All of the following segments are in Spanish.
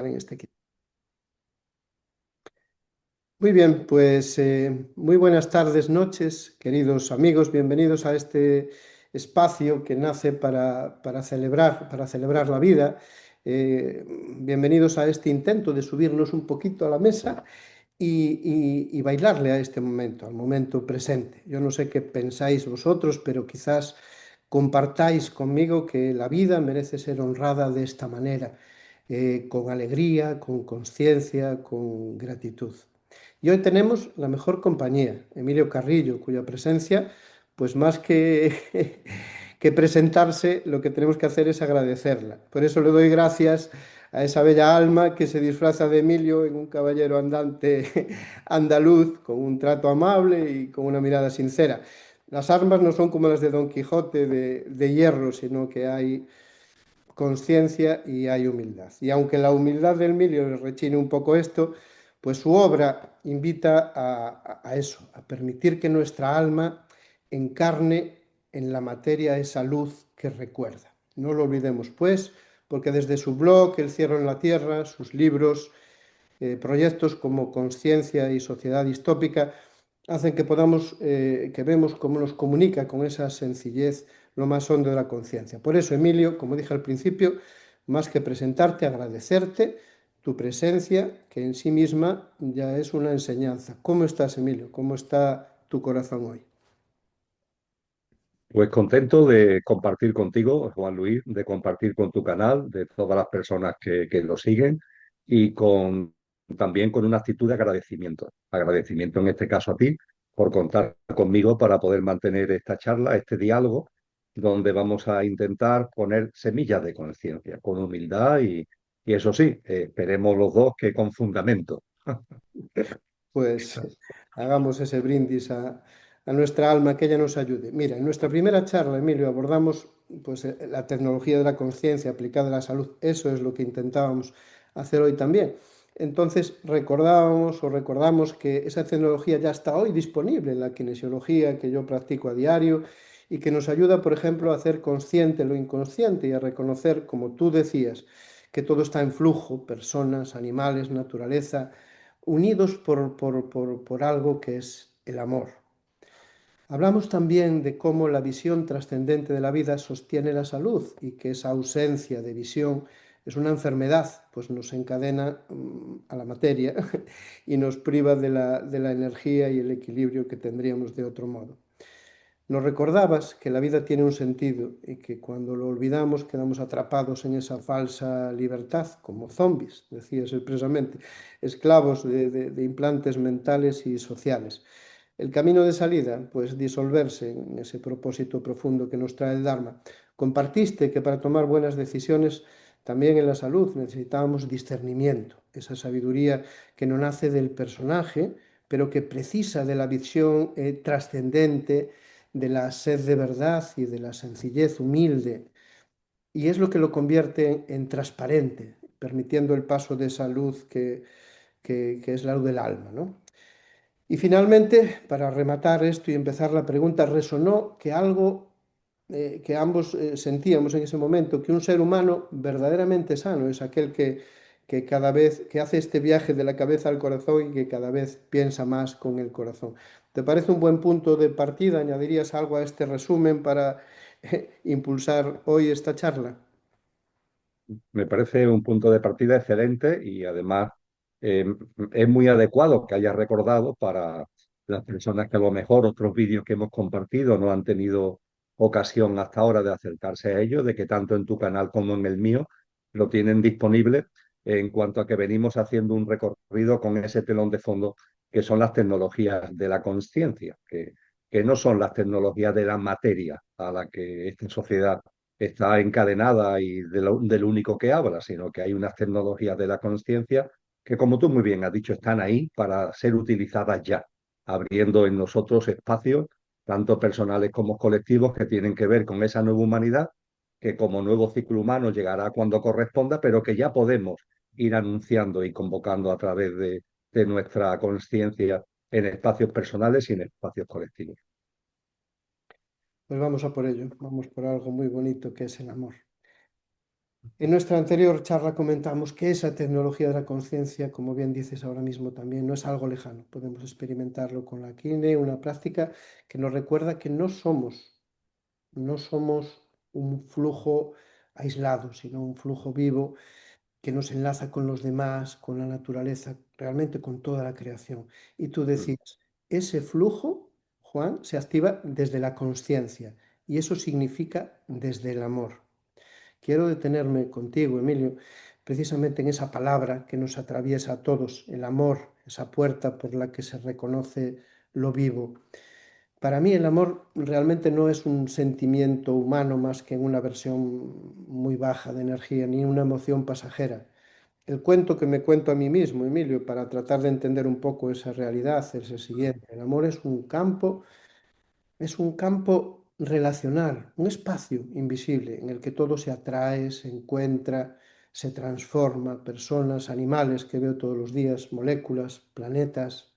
en este equipo. Muy bien, pues muy buenas tardes, noches, queridos amigos. Bienvenidos a este espacio que nace para celebrar la vida. Bienvenidos a este intento de subirnos un poquito a la mesa y bailarle a este momento, al momento presente. Yo no sé qué pensáis vosotros, pero quizás compartáis conmigo que la vida merece ser honrada de esta manera, con alegría, con conciencia, con gratitud. Y hoy tenemos la mejor compañía, Emilio Carrillo, cuya presencia, pues más que, que presentarse, lo que tenemos que hacer es agradecerla. Por eso le doy gracias a esa bella alma que se disfraza de Emilio en un caballero andante andaluz, con un trato amable y con una mirada sincera. Las armas no son como las de Don Quijote de hierro, sino que hay conciencia y hay humildad. Y aunque la humildad del Emilio le rechine un poco esto, pues su obra invita a eso, a permitir que nuestra alma encarne en la materia esa luz que recuerda. No lo olvidemos, pues, porque desde su blog El Cielo en la Tierra, sus libros, proyectos como Conciencia y Sociedad Distópica, hacen que podamos, que vemos cómo nos comunica con esa sencillez lo más hondo de la conciencia. Por eso, Emilio, como dije al principio, más que presentarte, agradecerte tu presencia, que en sí misma ya es una enseñanza. ¿Cómo estás, Emilio? ¿Cómo está tu corazón hoy? Pues contento de compartir contigo, Juan Luis, de compartir con tu canal, de todas las personas que lo siguen y también con una actitud de agradecimiento. Agradecimiento en este caso a ti por contar conmigo para poder mantener esta charla, este diálogo, donde vamos a intentar poner semillas de conciencia con humildad y eso sí, esperemos los dos que con fundamento. Pues hagamos ese brindis a nuestra alma, que ella nos ayude. Mira, en nuestra primera charla, Emilio, abordamos pues, la tecnología de la conciencia aplicada a la salud. Eso es lo que intentábamos hacer hoy también. Entonces recordábamos o recordamos que esa tecnología ya está hoy disponible en la kinesiología que yo practico a diario y que nos ayuda, por ejemplo, a hacer consciente lo inconsciente y a reconocer, como tú decías, que todo está en flujo, personas, animales, naturaleza, unidos por algo que es el amor. Hablamos también de cómo la visión trascendente de la vida sostiene la salud y que esa ausencia de visión es una enfermedad, pues nos encadena a la materia y nos priva de la energía y el equilibrio que tendríamos de otro modo. Nos recordabas que la vida tiene un sentido y que cuando lo olvidamos quedamos atrapados en esa falsa libertad, como zombies, decías expresamente, esclavos de implantes mentales y sociales. El camino de salida, pues disolverse en ese propósito profundo que nos trae el Dharma. Compartiste que para tomar buenas decisiones, también en la salud, necesitábamos discernimiento, esa sabiduría que no nace del personaje, pero que precisa de la visión trascendente, de la sed de verdad y de la sencillez humilde. Y es lo que lo convierte en transparente, permitiendo el paso de esa luz que es la luz del alma, ¿no? Y finalmente, para rematar esto y empezar la pregunta, resonó que algo que ambos sentíamos en ese momento, que un ser humano verdaderamente sano es aquel que cada vez que hace este viaje de la cabeza al corazón y que cada vez piensa más con el corazón. ¿Te parece un buen punto de partida? ¿Añadirías algo a este resumen para impulsar hoy esta charla? Me parece un punto de partida excelente y además eh, es muy adecuado que hayas recordado para las personas que a lo mejor otros vídeos que hemos compartido no han tenido ocasión hasta ahora de acercarse a ellos, de que tanto en tu canal como en el mío lo tienen disponible en cuanto a que venimos haciendo un recorrido con ese telón de fondo que son las tecnologías de la conciencia, que no son las tecnologías de la materia a la que esta sociedad está encadenada y del único que habla, sino que hay unas tecnologías de la conciencia que, como tú muy bien has dicho, están ahí para ser utilizadas ya, abriendo en nosotros espacios, tanto personales como colectivos, que tienen que ver con esa nueva humanidad, que como nuevo ciclo humano llegará cuando corresponda, pero que ya podemos ir anunciando y convocando a través de nuestra conciencia en espacios personales y en espacios colectivos. Pues vamos a por ello, vamos por algo muy bonito que es el amor. En nuestra anterior charla comentamos que esa tecnología de la conciencia, como bien dices ahora mismo también, no es algo lejano. Podemos experimentarlo con la kine, una práctica que nos recuerda que no somos un flujo aislado, sino un flujo vivo que nos enlaza con los demás, con la naturaleza, realmente con toda la creación. Y tú Mm. decías, ese flujo, Juan, se activa desde la conciencia y eso significa desde el amor. Quiero detenerme contigo, Emilio, precisamente en esa palabra que nos atraviesa a todos, el amor, esa puerta por la que se reconoce lo vivo. Para mí el amor realmente no es un sentimiento humano más que en una versión muy baja de energía, ni una emoción pasajera. El cuento que me cuento a mí mismo, Emilio, para tratar de entender un poco esa realidad es el siguiente. El amor es un campo relacional, un espacio invisible en el que todo se atrae, se encuentra, se transforma, personas, animales que veo todos los días, moléculas, planetas,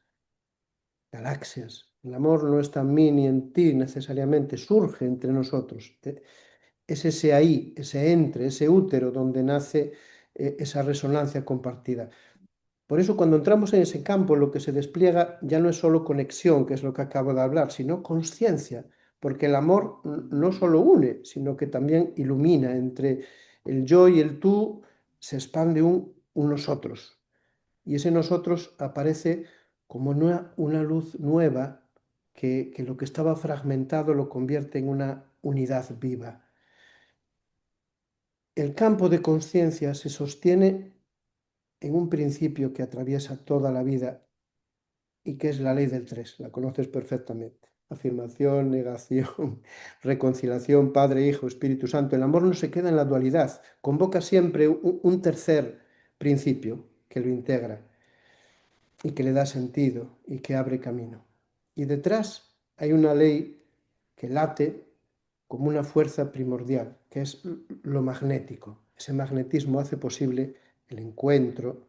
galaxias. El amor no está en mí ni en ti necesariamente, surge entre nosotros. Es ese ahí, ese entre, ese útero donde nace esa resonancia compartida. Por eso cuando entramos en ese campo, lo que se despliega ya no es solo conexión, que es lo que acabo de hablar, sino conciencia, porque el amor no solo une, sino que también ilumina. Entre el yo y el tú se expande un nosotros. Y ese nosotros aparece como una luz nueva que lo que estaba fragmentado lo convierte en una unidad viva. El campo de conciencia se sostiene en un principio que atraviesa toda la vida y que es la ley del tres, la conoces perfectamente. Afirmación, negación, reconciliación, Padre, Hijo, Espíritu Santo. El amor no se queda en la dualidad, convoca siempre un tercer principio que lo integra y que le da sentido y que abre camino. Y detrás hay una ley que late como una fuerza primordial, que es lo magnético. Ese magnetismo hace posible el encuentro,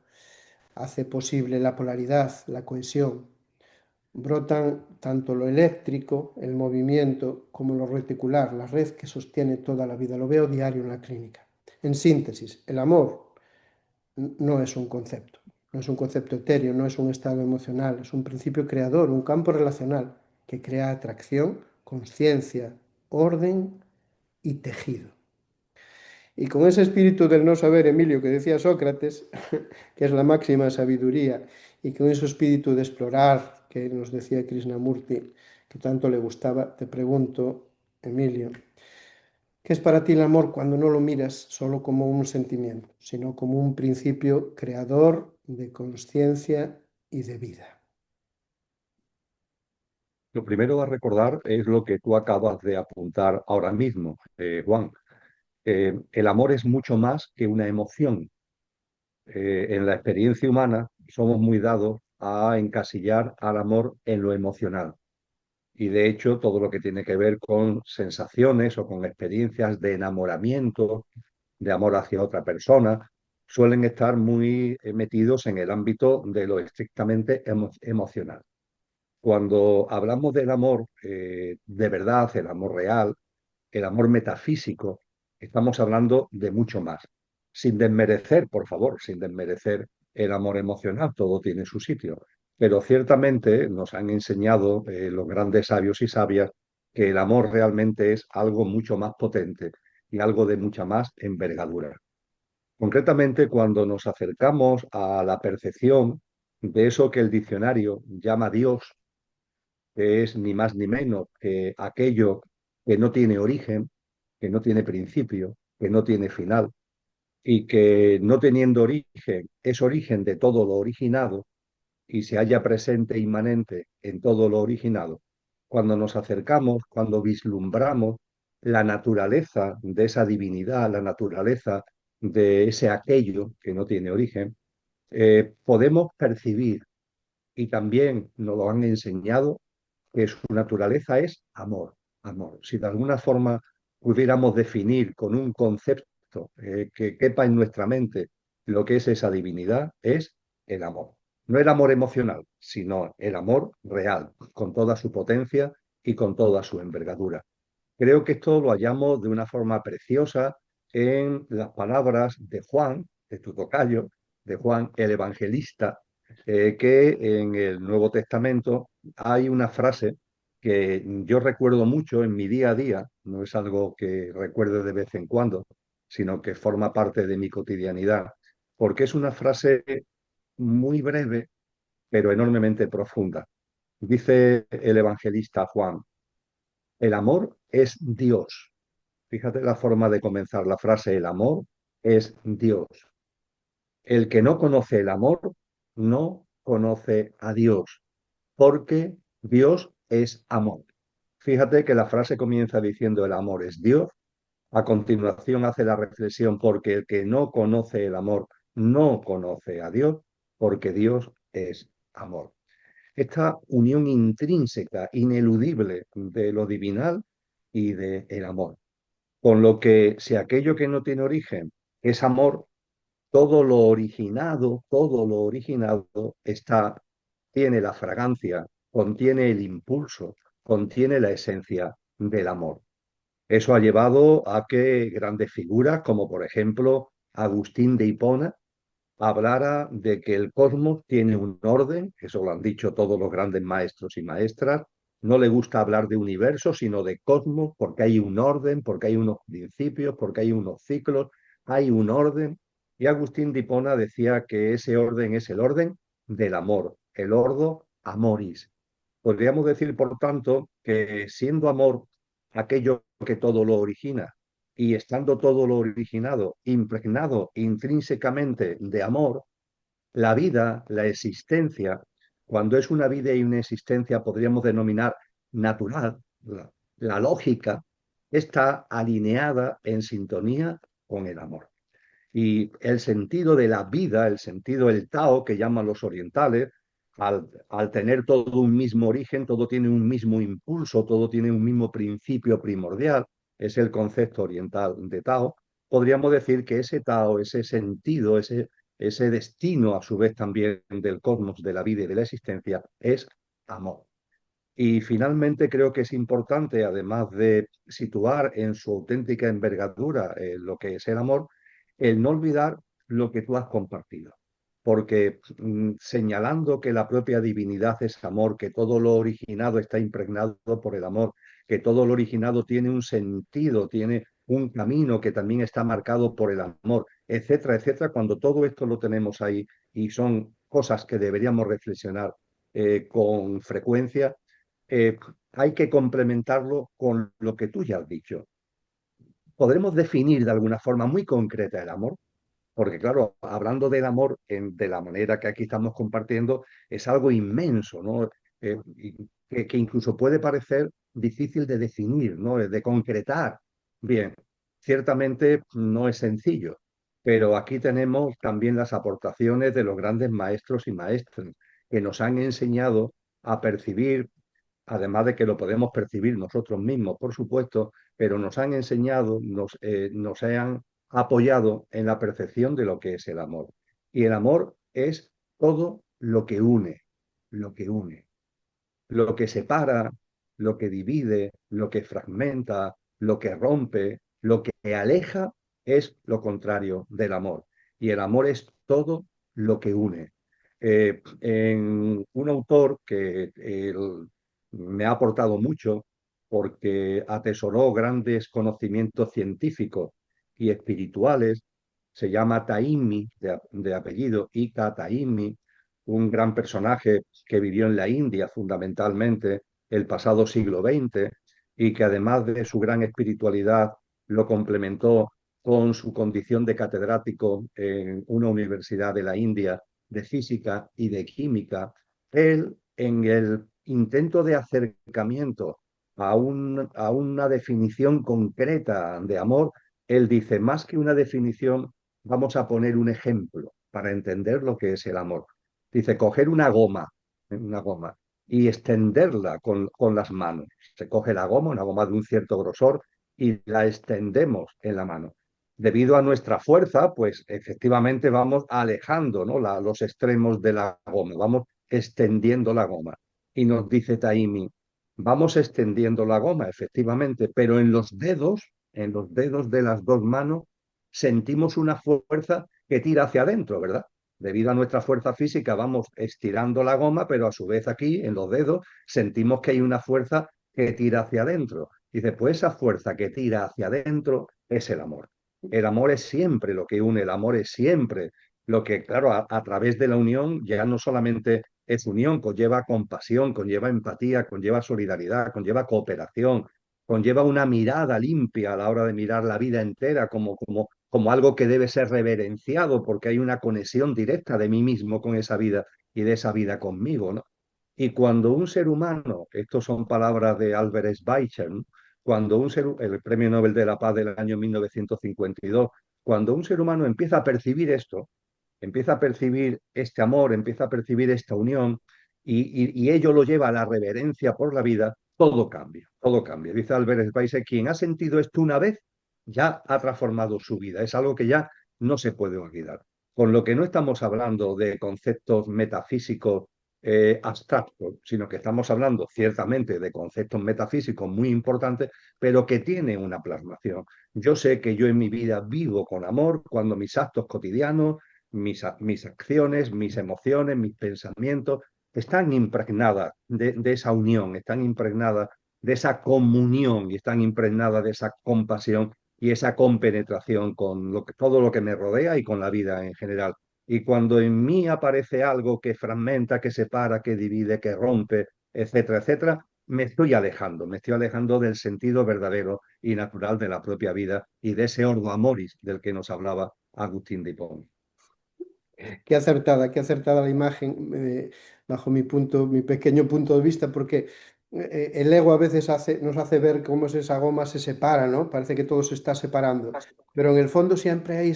hace posible la polaridad, la cohesión. Brotan tanto lo eléctrico, el movimiento, como lo reticular, la red que sostiene toda la vida. Lo veo diario en la clínica. En síntesis, el amor no es un concepto, no es un concepto etéreo, no es un estado emocional, es un principio creador, un campo relacional que crea atracción, conciencia, orden y tejido. Y con ese espíritu del no saber, Emilio, que decía Sócrates, que es la máxima sabiduría, y con ese espíritu de explorar que nos decía Krishnamurti, que tanto le gustaba, te pregunto, Emilio, ¿qué es para ti el amor cuando no lo miras solo como un sentimiento, sino como un principio creador de conciencia y de vida? Lo primero a recordar es lo que tú acabas de apuntar ahora mismo, Juan. El amor es mucho más que una emoción. En la experiencia humana somos muy dados a encasillar al amor en lo emocional. Y de hecho, todo lo que tiene que ver con sensaciones o con experiencias de enamoramiento, de amor hacia otra persona, suelen estar muy metidos en el ámbito de lo estrictamente emocional. Cuando hablamos del amor de verdad, el amor real, el amor metafísico, estamos hablando de mucho más. Sin desmerecer, por favor, sin desmerecer el amor emocional, todo tiene su sitio. Pero ciertamente nos han enseñado los grandes sabios y sabias que el amor realmente es algo mucho más potente y algo de mucha más envergadura. Concretamente, cuando nos acercamos a la percepción de eso que el diccionario llama Dios, que es ni más ni menos que aquello que no tiene origen, que no tiene principio, que no tiene final, y que no teniendo origen es origen de todo lo originado y se halla presente e inmanente en todo lo originado. Cuando nos acercamos, cuando vislumbramos la naturaleza de esa divinidad, la naturaleza de ese aquello que no tiene origen, podemos percibir, y también nos lo han enseñado, que su naturaleza es amor, amor. Si de alguna forma pudiéramos definir con un concepto que quepa en nuestra mente lo que es esa divinidad, es el amor. No el amor emocional, sino el amor real, con toda su potencia y con toda su envergadura. Creo que esto lo hallamos de una forma preciosa en las palabras de Juan, de tu tocayo, de Juan el Evangelista, que en el Nuevo Testamento hay una frase que yo recuerdo mucho en mi día a día, no es algo que recuerde de vez en cuando, sino que forma parte de mi cotidianidad, porque es una frase muy breve, pero enormemente profunda. Dice el evangelista Juan, el amor es Dios. Fíjate la forma de comenzar la frase, el amor es Dios. El que no conoce el amor no conoce a Dios, porque Dios es amor. Fíjate que la frase comienza diciendo el amor es Dios, a continuación hace la reflexión porque el que no conoce el amor no conoce a Dios, porque Dios es amor. Esta unión intrínseca, ineludible de lo divinal y del amor. Con lo que si aquello que no tiene origen es amor, todo lo originado está, tiene la fragancia, contiene el impulso, contiene la esencia del amor. Eso ha llevado a que grandes figuras, como por ejemplo Agustín de Hipona, hablara de que el cosmos tiene un orden, eso lo han dicho todos los grandes maestros y maestras, no le gusta hablar de universo, sino de cosmos, porque hay un orden, porque hay unos principios, porque hay unos ciclos, hay un orden. Y Agustín de Hipona decía que ese orden es el orden del amor, el ordo amoris. Podríamos decir, por tanto, que siendo amor aquello que todo lo origina, y estando todo lo originado, impregnado intrínsecamente de amor, la vida, la existencia, cuando es una vida y una existencia, podríamos denominar natural, la lógica, está alineada en sintonía con el amor. Y el sentido de la vida, el sentido, el Tao, que llaman los orientales, al tener todo un mismo origen, todo tiene un mismo impulso, todo tiene un mismo principio primordial, es el concepto oriental de Tao, podríamos decir que ese Tao, ese sentido, ese destino a su vez también del cosmos, de la vida y de la existencia, es amor. Y finalmente creo que es importante, además de situar en su auténtica envergadura lo que es el amor, el no olvidar lo que tú has compartido. Porque señalando que la propia divinidad es amor, que todo lo originado está impregnado por el amor, que todo lo originado tiene un sentido, tiene un camino que también está marcado por el amor, etcétera, etcétera, cuando todo esto lo tenemos ahí y son cosas que deberíamos reflexionar con frecuencia, eh, hay que complementarlo con lo que tú ya has dicho. Podremos definir de alguna forma muy concreta el amor, porque claro, hablando del amor de la manera que aquí estamos compartiendo, es algo inmenso, ¿no? Que incluso puede parecer difícil de definir, ¿no? De concretar. Bien, ciertamente no es sencillo, pero aquí tenemos también las aportaciones de los grandes maestros y maestras que nos han enseñado a percibir, además de que lo podemos percibir nosotros mismos, por supuesto, pero nos han enseñado, nos han apoyado en la percepción de lo que es el amor. Y el amor es todo lo que une, lo que separa, lo que divide, lo que fragmenta, lo que rompe, lo que aleja, es lo contrario del amor. Y el amor es todo lo que une. En un autor que me ha aportado mucho porque atesoró grandes conocimientos científicos y espirituales, se llama Taimi, de apellido Ika Taimi, un gran personaje que vivió en la India fundamentalmente el pasado siglo XX y que además de su gran espiritualidad lo complementó con su condición de catedrático en una universidad de la India de física y de química. Él, en el intento de acercamiento a una definición concreta de amor, él dice, más que una definición, vamos a poner un ejemplo para entender lo que es el amor. Dice, coger una goma, y extenderla con las manos. Se coge la goma, una goma de un cierto grosor, y la extendemos en la mano. Debido a nuestra fuerza, pues efectivamente vamos alejando, ¿no? Los extremos de la goma, vamos extendiendo la goma. Y nos dice Taimi, vamos extendiendo la goma, efectivamente, pero en los dedos de las dos manos, sentimos una fuerza que tira hacia adentro, ¿verdad? Debido a nuestra fuerza física vamos estirando la goma, pero a su vez aquí en los dedos sentimos que hay una fuerza que tira hacia adentro. Dice, pues esa fuerza que tira hacia adentro es el amor. El amor es siempre lo que une, el amor es siempre lo que, claro, a través de la unión ya no solamente es unión, conlleva compasión, conlleva empatía, conlleva solidaridad, conlleva cooperación, conlleva una mirada limpia a la hora de mirar la vida entera como algo que debe ser reverenciado porque hay una conexión directa de mí mismo con esa vida y de esa vida conmigo, ¿no? Y cuando un ser humano, estas son palabras de Albert Schweitzer, ¿no? Cuando el Premio Nobel de la Paz del año 1952, cuando un ser humano empieza a percibir esto, empieza a percibir este amor, empieza a percibir esta unión y ello lo lleva a la reverencia por la vida, todo cambia, todo cambia. Dice Albert Schweitzer, quien ha sentido esto una vez ya ha transformado su vida, es algo que ya no se puede olvidar. Con lo que no estamos hablando de conceptos metafísicos abstractos, sino que estamos hablando ciertamente de conceptos metafísicos muy importantes, pero que tienen una plasmación. Yo sé que yo en mi vida vivo con amor cuando mis actos cotidianos, mis acciones, mis emociones, mis pensamientos están impregnadas de esa unión, están impregnadas de esa comunión y están impregnadas de esa compasión y esa compenetración con todo lo que me rodea y con la vida en general. Y cuando en mí aparece algo que fragmenta, que separa, que divide, que rompe, etcétera, etcétera, me estoy alejando del sentido verdadero y natural de la propia vida y de ese ordo amoris del que nos hablaba Agustín de Hipona. Qué acertada la imagen, bajo mi punto, mi pequeño punto de vista, porque el ego a veces nos hace ver cómo es esa goma se separa, ¿no? Parece que todo se está separando, pero en el fondo siempre hay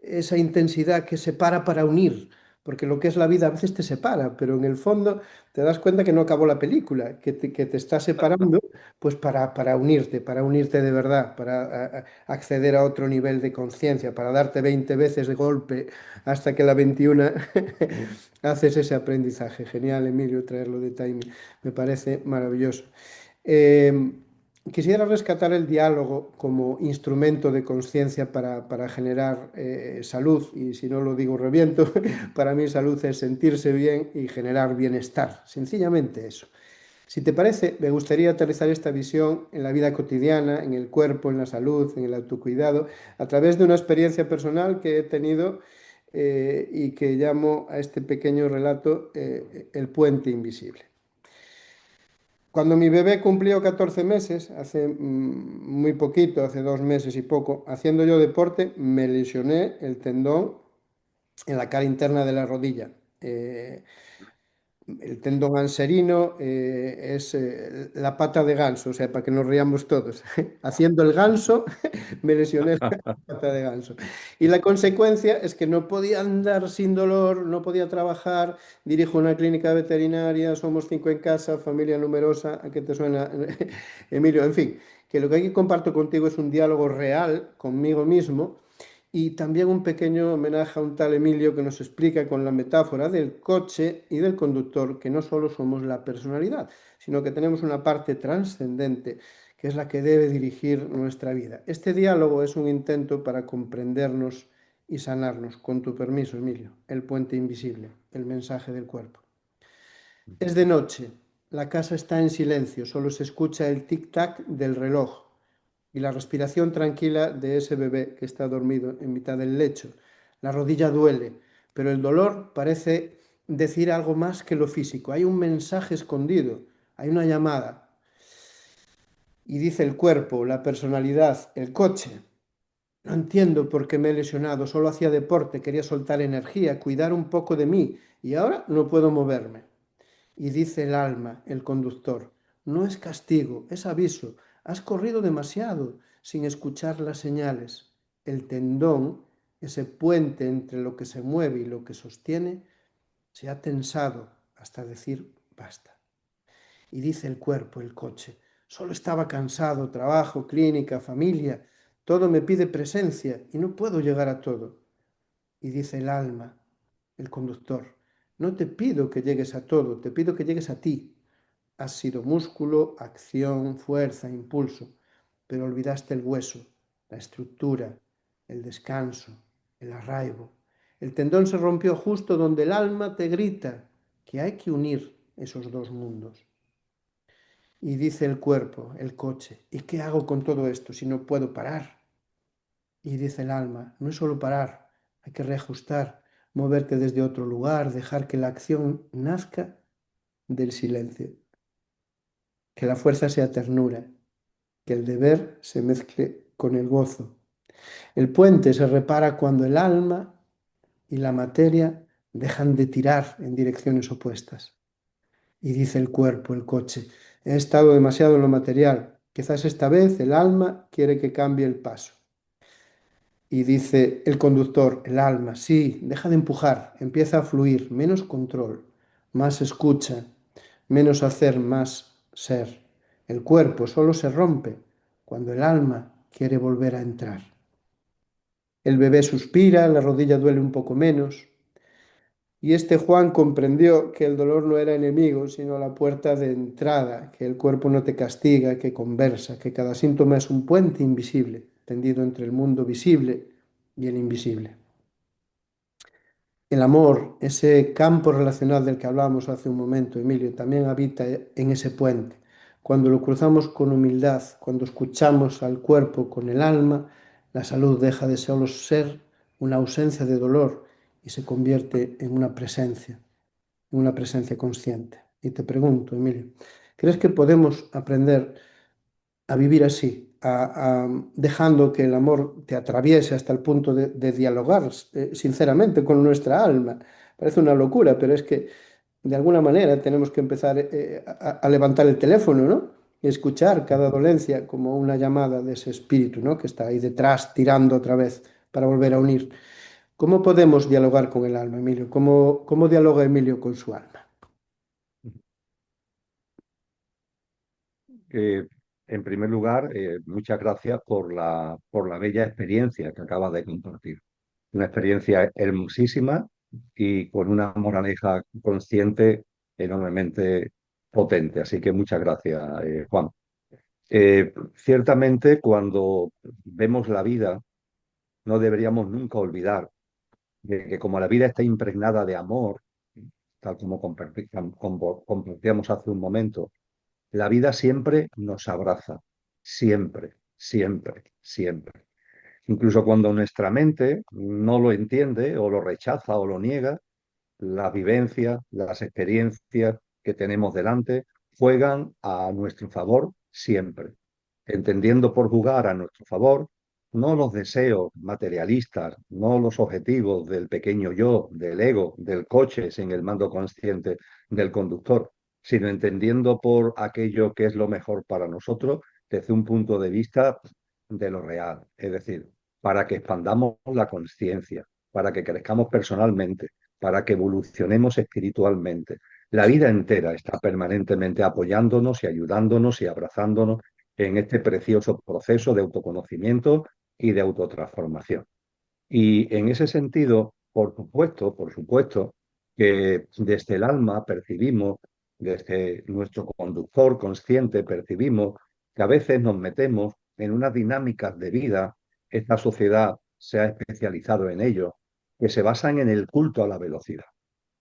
esa intensidad que separa para unir, porque lo que es la vida a veces te separa, pero en el fondo te das cuenta que no acabó la película, que te está separando, pues para unirte de verdad, para acceder a otro nivel de conciencia, para darte 20 veces de golpe hasta que la 21 haces ese aprendizaje. Genial, Emilio, traerlo de timing. Me parece maravilloso. Eh, Quisiera rescatar el diálogo como instrumento de conciencia para generar salud, y si no lo digo reviento, para mí salud es sentirse bien y generar bienestar, sencillamente eso. Si te parece, me gustaría aterrizar esta visión en la vida cotidiana, en el cuerpo, en la salud, en el autocuidado, a través de una experiencia personal que he tenido y que llamo a este pequeño relato el puente invisible. Cuando mi bebé cumplió 14 meses, hace muy poquito, hace 2 meses y poco, haciendo yo deporte, me lesioné el tendón en la cara interna de la rodilla. El tendón anserino es la pata de ganso, o sea, para que nos riamos todos. Haciendo el ganso, me lesioné la pata de ganso. Y la consecuencia es que no podía andar sin dolor, no podía trabajar. Dirijo una clínica veterinaria, somos 5 en casa, familia numerosa. ¿A qué te suena, Emilio? En fin, que lo que aquí comparto contigo es un diálogo real conmigo mismo y también un pequeño homenaje a un tal Emilio que nos explica con la metáfora del coche y del conductor que no solo somos la personalidad, sino que tenemos una parte trascendente que es la que debe dirigir nuestra vida. Este diálogo es un intento para comprendernos y sanarnos. Con tu permiso, Emilio, el puente invisible, el mensaje del cuerpo. Es de noche, la casa está en silencio, solo se escucha el tic-tac del reloj y la respiración tranquila de ese bebé que está dormido en mitad del lecho. La rodilla duele, pero el dolor parece decir algo más que lo físico. Hay un mensaje escondido, hay una llamada. Y dice el cuerpo, la personalidad, el coche. No entiendo por qué me he lesionado, solo hacía deporte, quería soltar energía, cuidar un poco de mí y ahora no puedo moverme. Y dice el alma, el conductor, no es castigo, es aviso. Has corrido demasiado sin escuchar las señales. El tendón, ese puente entre lo que se mueve y lo que sostiene, se ha tensado hasta decir basta. Y dice el cuerpo, el coche, solo estaba cansado, trabajo, clínica, familia, todo me pide presencia y no puedo llegar a todo. Y dice el alma, el conductor, no te pido que llegues a todo, te pido que llegues a ti. Has sido músculo, acción, fuerza, impulso, pero olvidaste el hueso, la estructura, el descanso, el arraigo. El tendón se rompió justo donde el alma te grita que hay que unir esos dos mundos. Y dice el cuerpo, el coche, ¿y qué hago con todo esto si no puedo parar? Y dice el alma, no es solo parar, hay que reajustar, moverte desde otro lugar, dejar que la acción nazca del silencio, que la fuerza sea ternura, que el deber se mezcle con el gozo. El puente se repara cuando el alma y la materia dejan de tirar en direcciones opuestas. Y dice el cuerpo, el coche, he estado demasiado en lo material, quizás esta vez el alma quiere que cambie el paso. Y dice el conductor, el alma, sí, deja de empujar, empieza a fluir, menos control, más escucha, menos hacer, más ser. El cuerpo solo se rompe cuando el alma quiere volver a entrar. El bebé suspira, la rodilla duele un poco menos, y este Juan comprendió que el dolor no era enemigo, sino la puerta de entrada, que el cuerpo no te castiga, que conversa, que cada síntoma es un puente invisible, tendido entre el mundo visible y el invisible. El amor, ese campo relacional del que hablábamos hace un momento, Emilio, también habita en ese puente. Cuando lo cruzamos con humildad, cuando escuchamos al cuerpo con el alma, la salud deja de solo ser una ausencia de dolor y se convierte en una presencia consciente. Y te pregunto, Emilio, ¿crees que podemos aprender a vivir así, dejando que el amor te atraviese hasta el punto de dialogar sinceramente con nuestra alma? Parece una locura, pero es que de alguna manera tenemos que empezar a levantar el teléfono, ¿no? Y escuchar cada dolencia como una llamada de ese espíritu, ¿no? Que está ahí detrás, tirando otra vez para volver a unir. ¿Cómo podemos dialogar con el alma, Emilio? ¿Cómo dialoga Emilio con su alma? Eh, en primer lugar, muchas gracias por la bella experiencia que acabas de compartir. Una experiencia hermosísima y con una moraleja consciente enormemente potente. Así que muchas gracias, Juan. Ciertamente, cuando vemos la vida, no deberíamos nunca olvidar de que como la vida está impregnada de amor, tal como compartíamos hace un momento, la vida siempre nos abraza, siempre, siempre, siempre. Incluso cuando nuestra mente no lo entiende o lo rechaza o lo niega, las vivencias, las experiencias que tenemos delante juegan a nuestro favor siempre, entendiendo por jugar a nuestro favor no los deseos materialistas, no los objetivos del pequeño yo, del ego, del coche sin el mando consciente del conductor, sino entendiendo por aquello que es lo mejor para nosotros desde un punto de vista de lo real, es decir, para que expandamos la conciencia, para que crezcamos personalmente, para que evolucionemos espiritualmente. La vida entera está permanentemente apoyándonos y ayudándonos y abrazándonos en este precioso proceso de autoconocimiento y de autotransformación. Y en ese sentido, por supuesto, que desde el alma percibimos, desde nuestro conductor consciente percibimos que a veces nos metemos en unas dinámicas de vida, esta sociedad se ha especializado en ello, que se basan en el culto a la velocidad,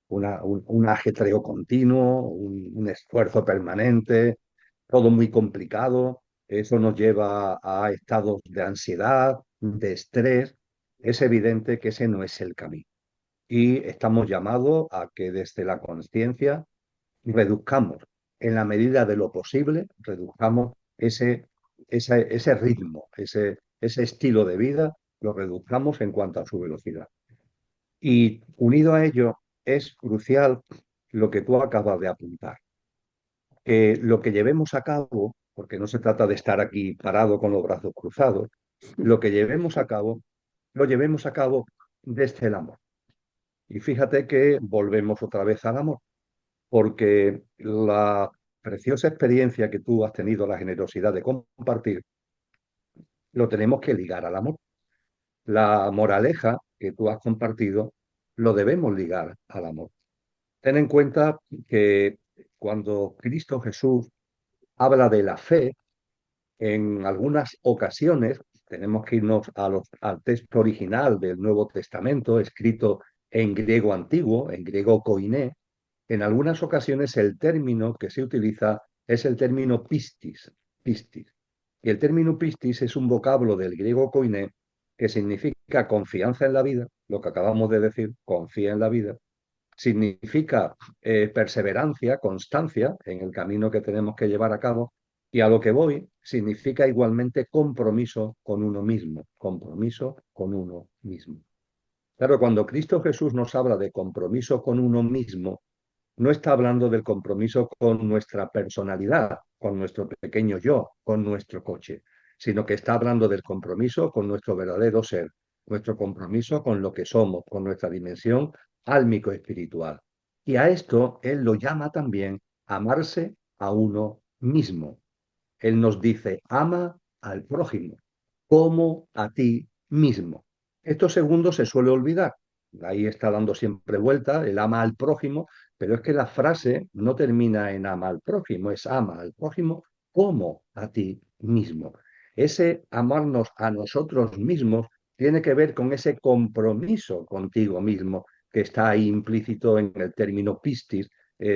un ajetreo continuo, un esfuerzo permanente, todo muy complicado. Eso nos lleva a estados de ansiedad, de estrés. Es evidente que ese no es el camino. Y estamos llamados a que desde la conciencia reduzcamos, en la medida de lo posible, reduzcamos ese ritmo, ese estilo de vida, lo reduzcamos en cuanto a su velocidad. Y unido a ello, es crucial lo que tú acabas de apuntar, que lo que llevemos a cabo, porque no se trata de estar aquí parado con los brazos cruzados, lo que llevemos a cabo, lo llevemos a cabo desde el amor. Y fíjate que volvemos otra vez al amor, porque la preciosa experiencia que tú has tenido, la generosidad de compartir, lo tenemos que ligar al amor. La moraleja que tú has compartido, lo debemos ligar al amor. Ten en cuenta que cuando Cristo Jesús habla de la fe, en algunas ocasiones tenemos que irnos al texto original del Nuevo Testamento, escrito en griego antiguo, en griego koiné. En algunas ocasiones el término que se utiliza es el término pistis, pistis. Y el término pistis es un vocablo del griego koiné que significa confianza en la vida, lo que acabamos de decir, confía en la vida, significa perseverancia, constancia en el camino que tenemos que llevar a cabo, y a lo que voy significa igualmente compromiso con uno mismo, compromiso con uno mismo. Claro, cuando Cristo Jesús nos habla de compromiso con uno mismo, no está hablando del compromiso con nuestra personalidad, con nuestro pequeño yo, con nuestro coche, sino que está hablando del compromiso con nuestro verdadero ser, nuestro compromiso con lo que somos, con nuestra dimensión álmico-espiritual. Y a esto él lo llama también amarse a uno mismo. Él nos dice, ama al prójimo como a ti mismo. Esto segundo se suele olvidar. Ahí está dando siempre vuelta el ama al prójimo, pero es que la frase no termina en ama al prójimo, es ama al prójimo como a ti mismo. Ese amarnos a nosotros mismos tiene que ver con ese compromiso contigo mismo que está ahí implícito en el término pistis,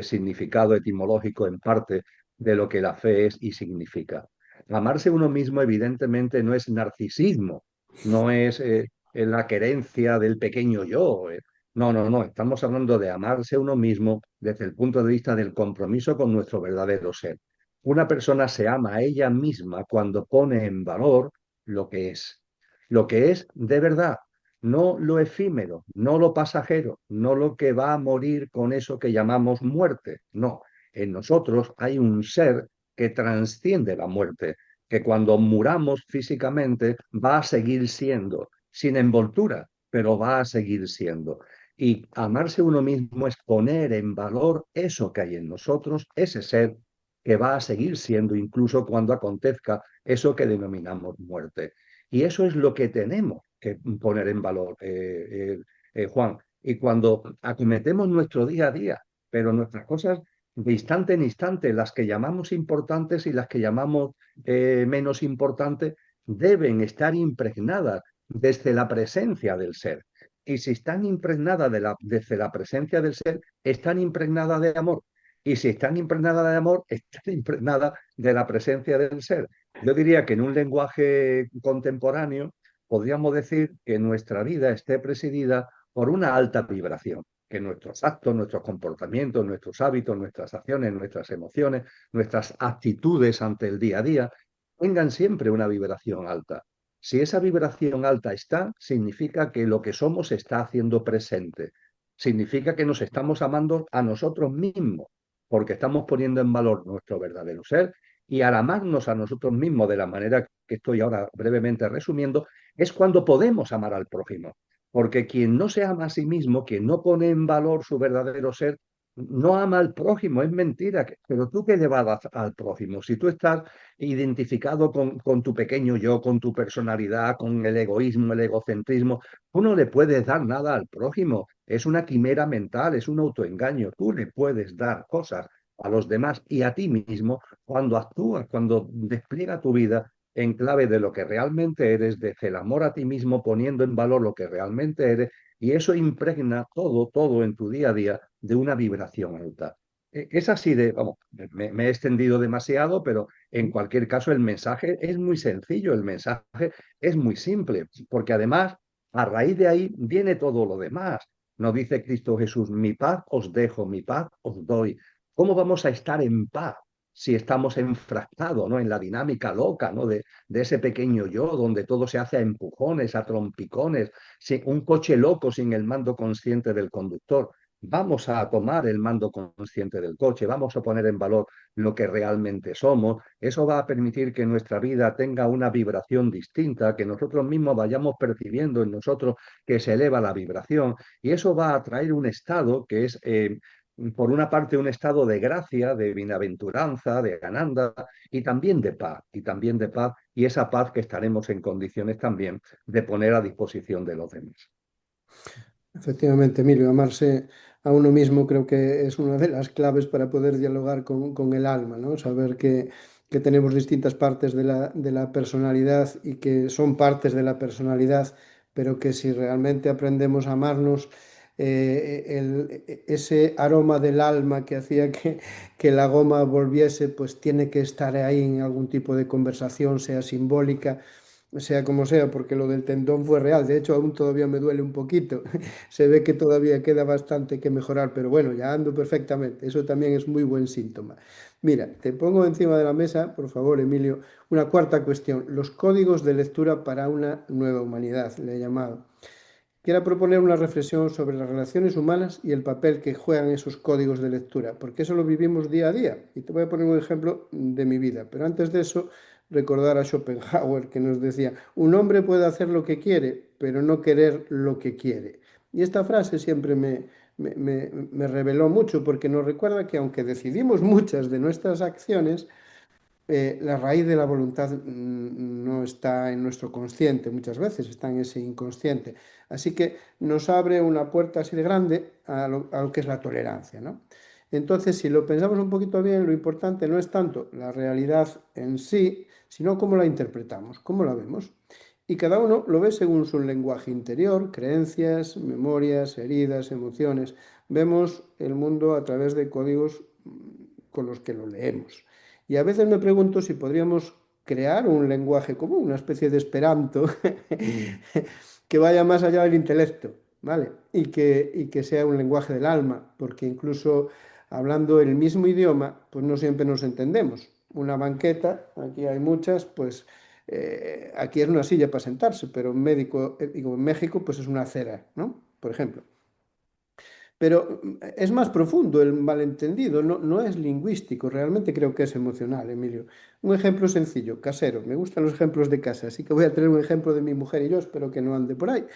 significado etimológico en parte de lo que la fe es y significa. Amarse uno mismo, evidentemente, no es narcisismo, no es la querencia del pequeño yo. No, no, no. Estamos hablando de amarse uno mismo desde el punto de vista del compromiso con nuestro verdadero ser. Una persona se ama a ella misma cuando pone en valor lo que es de verdad, no lo efímero, no lo pasajero, no lo que va a morir con eso que llamamos muerte. No, en nosotros hay un ser que transciende la muerte, que cuando muramos físicamente va a seguir siendo, sin envoltura, pero va a seguir siendo. Y amarse uno mismo es poner en valor eso que hay en nosotros, ese ser que va a seguir siendo incluso cuando acontezca eso que denominamos muerte. Y eso es lo que tenemos que poner en valor, Juan. Y cuando acometemos nuestro día a día, pero nuestras cosas de instante en instante, las que llamamos importantes y las que llamamos menos importantes, deben estar impregnadas desde la presencia del ser. Y si están impregnadas desde la presencia del ser, están impregnadas de amor. Y si están impregnadas de amor, están impregnadas de la presencia del ser. Yo diría que en un lenguaje contemporáneo podríamos decir que nuestra vida esté presidida por una alta vibración, que nuestros actos, nuestros comportamientos, nuestros hábitos, nuestras acciones, nuestras emociones, nuestras actitudes ante el día a día tengan siempre una vibración alta. Si esa vibración alta está, significa que lo que somos se está haciendo presente. Significa que nos estamos amando a nosotros mismos, porque estamos poniendo en valor nuestro verdadero ser, y al amarnos a nosotros mismos de la manera que estoy ahora brevemente resumiendo, es cuando podemos amar al prójimo. Porque quien no se ama a sí mismo, quien no pone en valor su verdadero ser, no ama al prójimo, es mentira. Pero tú qué le vas a dar al prójimo. Si tú estás identificado con tu pequeño yo, con tu personalidad, con el egoísmo, el egocentrismo, tú no le puedes dar nada al prójimo. Es una quimera mental, es un autoengaño. Tú le puedes dar cosas a los demás y a ti mismo cuando actúas, cuando despliega tu vida en clave de lo que realmente eres, desde el amor a ti mismo, poniendo en valor lo que realmente eres, y eso impregna todo, todo en tu día a día de una vibración alta. Es así de, vamos, me he extendido demasiado, pero en cualquier caso el mensaje es muy sencillo, el mensaje es muy simple, porque además a raíz de ahí viene todo lo demás. Nos dice Cristo Jesús, mi paz os dejo, mi paz os doy. ¿Cómo vamos a estar en paz si estamos enfrascados, ¿no?, en la dinámica loca, ¿no?, de ese pequeño yo, donde todo se hace a empujones, a trompicones, un coche loco sin el mando consciente del conductor? Vamos a tomar el mando consciente del coche, vamos a poner en valor lo que realmente somos. Eso va a permitir que nuestra vida tenga una vibración distinta, que nosotros mismos vayamos percibiendo en nosotros que se eleva la vibración, y eso va a traer un estado que es por una parte, un estado de gracia, de bienaventuranza, de gananda y también de paz, y esa paz que estaremos en condiciones también de poner a disposición de los demás. Efectivamente, Emilio, amarse a uno mismo creo que es una de las claves para poder dialogar con el alma, ¿no? Saber que tenemos distintas partes de la personalidad y que son partes de la personalidad, pero que si realmente aprendemos a amarnos, ese aroma del alma que hacía que la goma volviese, pues tiene que estar ahí en algún tipo de conversación, sea simbólica, sea como sea, porque lo del tendón fue real. De hecho, aún todavía me duele un poquito. Se ve que todavía queda bastante que mejorar, pero bueno, ya ando perfectamente. Eso también es muy buen síntoma. Mira, te pongo encima de la mesa, por favor, Emilio, una cuarta cuestión. Los códigos de lectura para una nueva humanidad, le he llamado. Quiero proponer una reflexión sobre las relaciones humanas y el papel que juegan esos códigos de lectura, porque eso lo vivimos día a día. Y te voy a poner un ejemplo de mi vida. Pero antes de eso, recordar a Schopenhauer que nos decía, un hombre puede hacer lo que quiere, pero no querer lo que quiere. Y esta frase siempre me reveló mucho porque nos recuerda que aunque decidimos muchas de nuestras acciones, la raíz de la voluntad no está en nuestro consciente, muchas veces está en ese inconsciente. Así que nos abre una puerta así de grande a lo que es la tolerancia, ¿no? Entonces, si lo pensamos un poquito bien, lo importante no es tanto la realidad en sí, sino cómo la interpretamos, cómo la vemos. Y cada uno lo ve según su lenguaje interior, creencias, memorias, heridas, emociones. Vemos el mundo a través de códigos con los que lo leemos. Y a veces me pregunto si podríamos crear un lenguaje común, una especie de esperanto que vaya más allá del intelecto, ¿vale? Y que sea un lenguaje del alma, porque incluso hablando el mismo idioma, pues no siempre nos entendemos. Una banqueta, aquí hay muchas, pues aquí es una silla para sentarse, pero digo, en México pues es una acera, ¿no? Por ejemplo. Pero es más profundo el malentendido, no es lingüístico, realmente creo que es emocional, Emilio. Un ejemplo sencillo, casero. Me gustan los ejemplos de casa, así que voy a tener un ejemplo de mi mujer y yo, espero que no ande por ahí.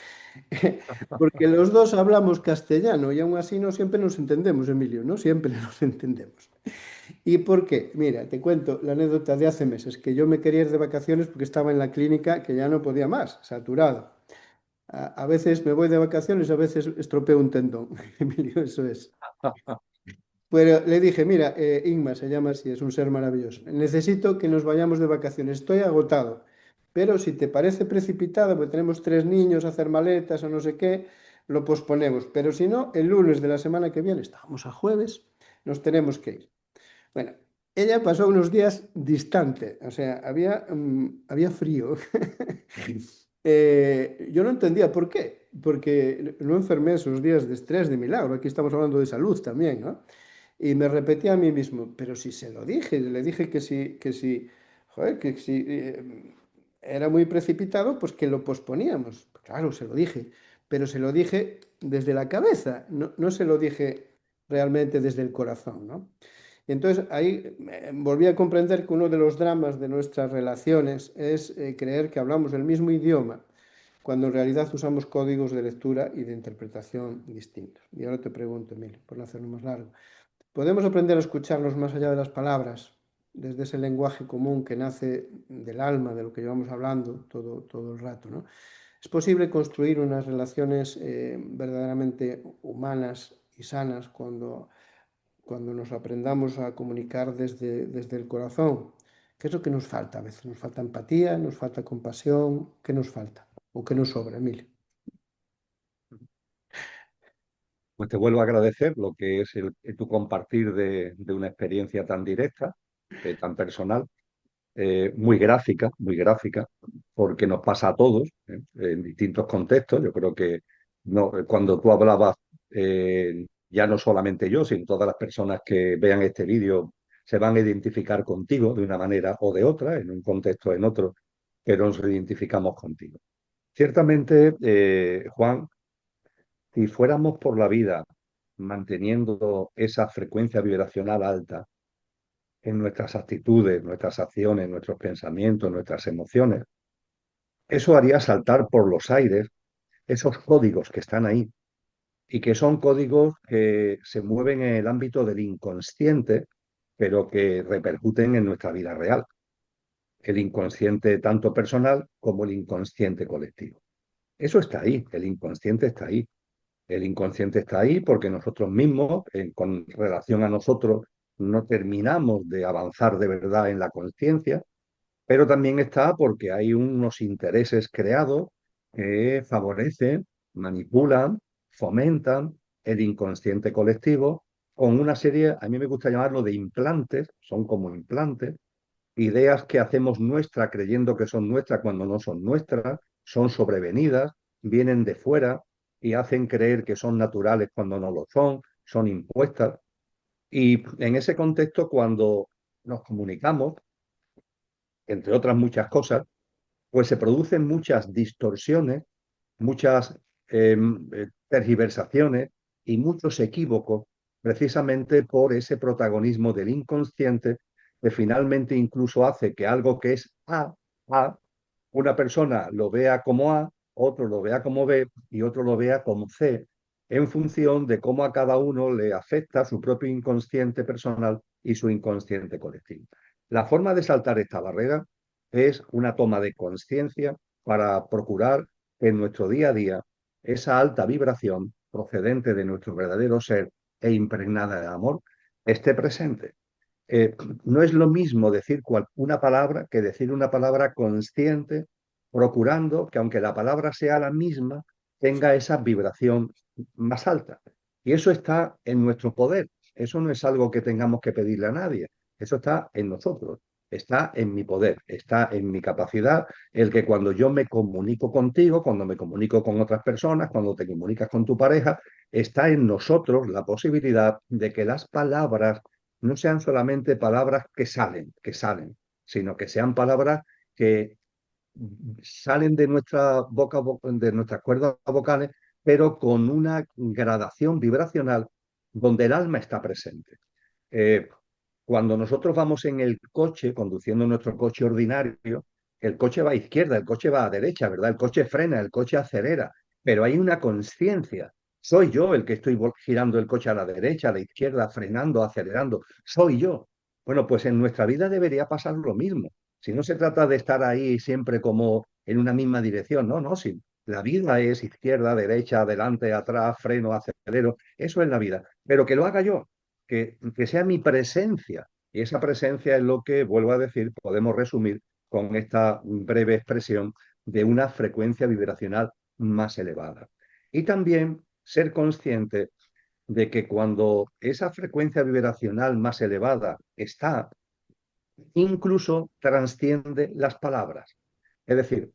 Porque los dos hablamos castellano y aún así no siempre nos entendemos, Emilio, no siempre nos entendemos. ¿Y por qué? Mira, te cuento la anécdota de hace meses, que yo me quería ir de vacaciones porque estaba en la clínica que ya no podía más, saturado. A veces me voy de vacaciones, a veces estropeo un tendón, Emilio, eso es. Pero le dije, mira, Inma se llama así, es un ser maravilloso. Necesito que nos vayamos de vacaciones, estoy agotado. Pero si te parece precipitado, porque tenemos tres niños, hacer maletas o no sé qué, lo posponemos. Pero si no, el lunes de la semana que viene, estábamos a jueves, nos tenemos que ir. Bueno, ella pasó unos días distante, o sea, había frío. Yo no entendía por qué, porque no enfermé esos días de estrés de milagro. Aquí estamos hablando de salud también, ¿no? Y me repetía a mí mismo, pero si se lo dije, le dije que si, joder, que si era muy precipitado, pues que lo posponíamos. Claro, se lo dije, pero se lo dije desde la cabeza, no se lo dije realmente desde el corazón, ¿no? Y entonces ahí volví a comprender que uno de los dramas de nuestras relaciones es creer que hablamos el mismo idioma, cuando en realidad usamos códigos de lectura y de interpretación distintos. Y ahora te pregunto, Emilio, por no hacerlo más largo. Podemos aprender a escucharnos más allá de las palabras, desde ese lenguaje común que nace del alma, de lo que llevamos hablando todo el rato, ¿no? Es posible construir unas relaciones verdaderamente humanas y sanas cuando nos aprendamos a comunicar desde el corazón. ¿Qué es lo que nos falta a veces? Nos falta empatía, nos falta compasión, ¿qué nos falta? ¿O qué nos sobra, Emilio? Pues te vuelvo a agradecer lo que es tu compartir de una experiencia tan directa, tan personal, muy gráfica, porque nos pasa a todos, en distintos contextos. Yo creo que no, cuando tú hablabas, ya no solamente yo, sino todas las personas que vean este vídeo se van a identificar contigo de una manera o de otra, en un contexto o en otro, pero nos identificamos contigo. Ciertamente, Juan, si fuéramos por la vida manteniendo esa frecuencia vibracional alta en nuestras actitudes, nuestras acciones, nuestros pensamientos, nuestras emociones, eso haría saltar por los aires esos códigos que están ahí y que son códigos que se mueven en el ámbito del inconsciente, pero que repercuten en nuestra vida real. El inconsciente tanto personal como el inconsciente colectivo. Eso está ahí, el inconsciente está ahí. El inconsciente está ahí porque nosotros mismos, con relación a nosotros, no terminamos de avanzar de verdad en la conciencia, pero también está porque hay unos intereses creados que favorecen, manipulan, fomentan el inconsciente colectivo con una serie, a mí me gusta llamarlo de implantes, son como implantes, ideas que hacemos nuestras creyendo que son nuestras cuando no son nuestras, son sobrevenidas, vienen de fuera y hacen creer que son naturales cuando no lo son impuestas. Y en ese contexto, cuando nos comunicamos, entre otras muchas cosas, pues se producen muchas distorsiones, muchas tergiversaciones y muchos equívocos, precisamente por ese protagonismo del inconsciente, que finalmente incluso hace que algo que es A, una persona lo vea como A, otro lo vea como B y otro lo vea como C, en función de cómo a cada uno le afecta su propio inconsciente personal y su inconsciente colectivo. La forma de saltar esta barrera es una toma de conciencia para procurar que en nuestro día a día esa alta vibración procedente de nuestro verdadero ser e impregnada de amor esté presente. Eh, no es lo mismo decir una palabra que decir una palabra consciente, procurando que aunque la palabra sea la misma, tenga esa vibración más alta. Y eso está en nuestro poder. Eso no es algo que tengamos que pedirle a nadie. Eso está en nosotros. Está en mi poder, está en mi capacidad, el que cuando yo me comunico contigo, cuando me comunico con otras personas, cuando te comunicas con tu pareja, está en nosotros la posibilidad de que las palabras no sean solamente palabras que salen, sino que sean palabras que salen de nuestra boca, de nuestras cuerdas vocales, pero con una gradación vibracional donde el alma está presente. Eh, Cuando nosotros vamos en el coche, conduciendo nuestro coche ordinario, el coche va a izquierda, el coche va a derecha, ¿verdad? El coche frena, el coche acelera, pero hay una conciencia. Soy yo el que estoy girando el coche a la derecha, a la izquierda, frenando, acelerando. Soy yo. Bueno, pues en nuestra vida debería pasar lo mismo. Si no se trata de estar ahí siempre como en una misma dirección, no, no, sí. La vida es izquierda, derecha, adelante, atrás, freno, acelero. Eso es la vida. Pero que lo haga yo, que sea mi presencia. Y esa presencia es lo que, vuelvo a decir, podemos resumir con esta breve expresión de una frecuencia vibracional más elevada. Y también ser consciente de que cuando esa frecuencia vibracional más elevada está, incluso trasciende las palabras. Es decir,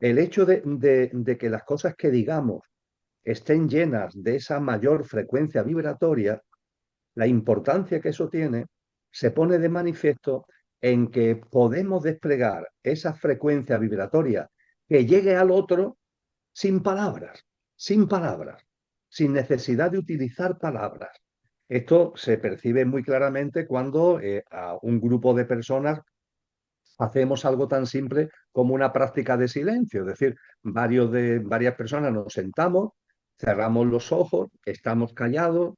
el hecho de que las cosas que digamos estén llenas de esa mayor frecuencia vibratoria, la importancia que eso tiene se pone de manifiesto en que podemos desplegar esa frecuencia vibratoria que llegue al otro sin palabras, sin palabras, sin necesidad de utilizar palabras. Esto se percibe muy claramente cuando a un grupo de personas hacemos algo tan simple como una práctica de silencio, es decir, varias personas nos sentamos, cerramos los ojos, estamos callados,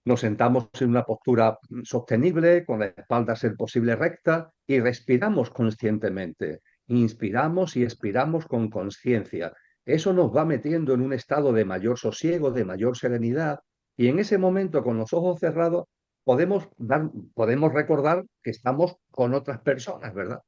nos sentamos en una postura sostenible, con la espalda a ser posible recta y respiramos conscientemente. Inspiramos y expiramos con conciencia. Eso nos va metiendo en un estado de mayor sosiego, de mayor serenidad y en ese momento con los ojos cerrados podemos recordar que estamos con otras personas, ¿verdad?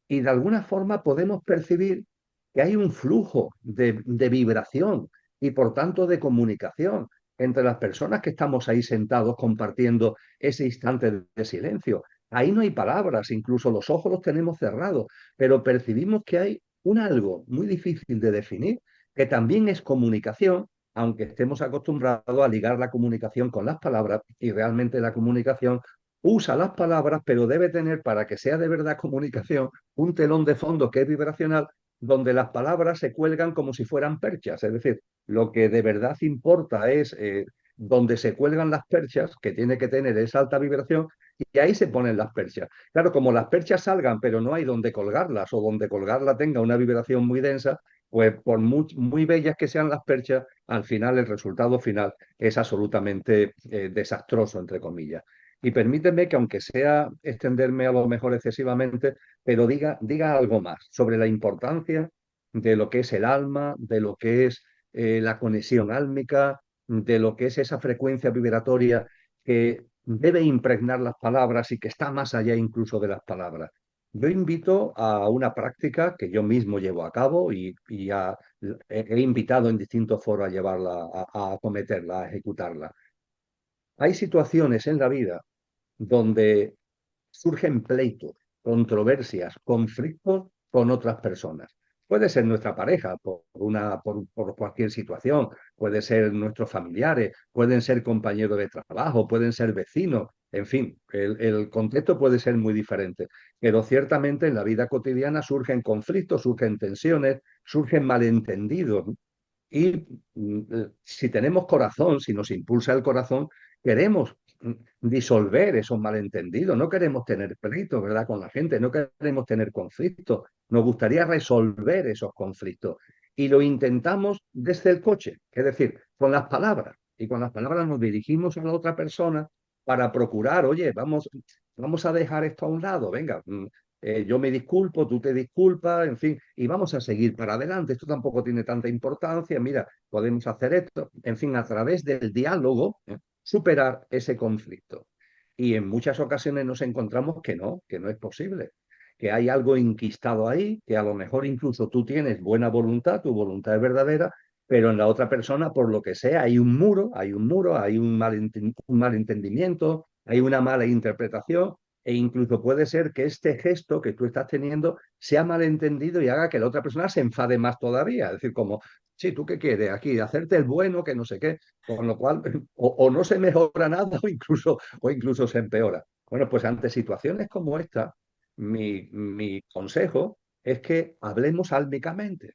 Y de alguna forma podemos percibir que hay un flujo de vibración y por tanto de comunicación entre las personas que estamos ahí sentados compartiendo ese instante de silencio. Ahí no hay palabras, incluso los ojos los tenemos cerrados, pero percibimos que hay un algo muy difícil de definir, que también es comunicación, aunque estemos acostumbrados a ligar la comunicación con las palabras y realmente la comunicación usa las palabras, pero debe tener, para que sea de verdad comunicación, un telón de fondo que es vibracional, donde las palabras se cuelgan como si fueran perchas, es decir, lo que de verdad importa es donde se cuelgan las perchas, que tiene que tener esa alta vibración, y ahí se ponen las perchas. Claro, como las perchas salgan, pero no hay donde colgarlas, o donde colgarla tenga una vibración muy densa, pues por muy bellas que sean las perchas, al final el resultado final es absolutamente desastroso, entre comillas. Y permíteme que, aunque sea extenderme a lo mejor excesivamente, pero diga algo más sobre la importancia de lo que es el alma, de lo que es la conexión álmica, de lo que es esa frecuencia vibratoria que debe impregnar las palabras y que está más allá incluso de las palabras. Yo invito a una práctica que yo mismo llevo a cabo he invitado en distintos foros a llevarla, a acometerla, a ejecutarla. Hay situaciones en la vida donde surgen pleitos, controversias, conflictos con otras personas. Puede ser nuestra pareja por cualquier situación, puede ser nuestros familiares, pueden ser compañeros de trabajo, pueden ser vecinos, en fin, el contexto puede ser muy diferente, pero ciertamente en la vida cotidiana surgen conflictos, surgen tensiones, surgen malentendidos. Y si tenemos corazón, si nos impulsa el corazón, queremos disolver esos malentendidos, no queremos tener pleitos, ¿verdad?, con la gente, no queremos tener conflictos, nos gustaría resolver esos conflictos. Y lo intentamos desde el coche, es decir, con las palabras. Y con las palabras nos dirigimos a la otra persona para procurar, oye, vamos a dejar esto a un lado, venga, yo me disculpo, tú te disculpas, en fin, y vamos a seguir para adelante. Esto tampoco tiene tanta importancia, mira, podemos hacer esto, en fin, a través del diálogo, superar ese conflicto. Y en muchas ocasiones nos encontramos que no es posible, que hay algo enquistado ahí, que a lo mejor incluso tú tienes buena voluntad, tu voluntad es verdadera, pero en la otra persona, por lo que sea, hay un malentendimiento, hay una mala interpretación, e incluso puede ser que este gesto que tú estás teniendo sea malentendido y haga que la otra persona se enfade más todavía. Es decir, como, sí, ¿tú qué quieres aquí? Hacerte el bueno, que no sé qué. Con lo cual, o no se mejora nada o incluso se empeora. Bueno, pues ante situaciones como esta, mi consejo es que hablemos álmicamente.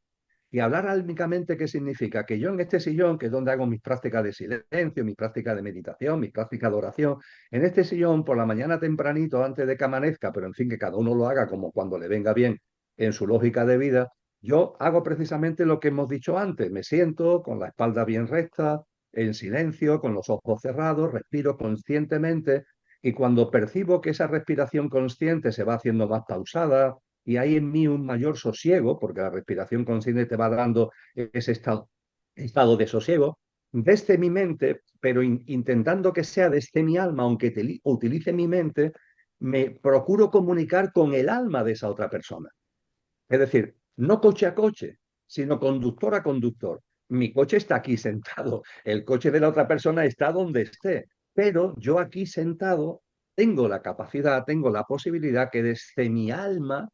Y hablar álmicamente, ¿qué significa? Que yo en este sillón, que es donde hago mis prácticas de silencio, mis prácticas de meditación, mis prácticas de oración, en este sillón por la mañana tempranito, antes de que amanezca, pero en fin, que cada uno lo haga como cuando le venga bien en su lógica de vida, yo hago precisamente lo que hemos dicho antes. Me siento con la espalda bien recta, en silencio, con los ojos cerrados, respiro conscientemente y cuando percibo que esa respiración consciente se va haciendo más pausada, y hay en mí un mayor sosiego, porque la respiración consciente te va dando ese estado de sosiego, desde mi mente, pero intentando que sea desde mi alma, aunque utilice mi mente, me procuro comunicar con el alma de esa otra persona. Es decir, no coche a coche, sino conductor a conductor. Mi coche está aquí sentado, el coche de la otra persona está donde esté, pero yo aquí sentado tengo la capacidad, tengo la posibilidad que desde mi alma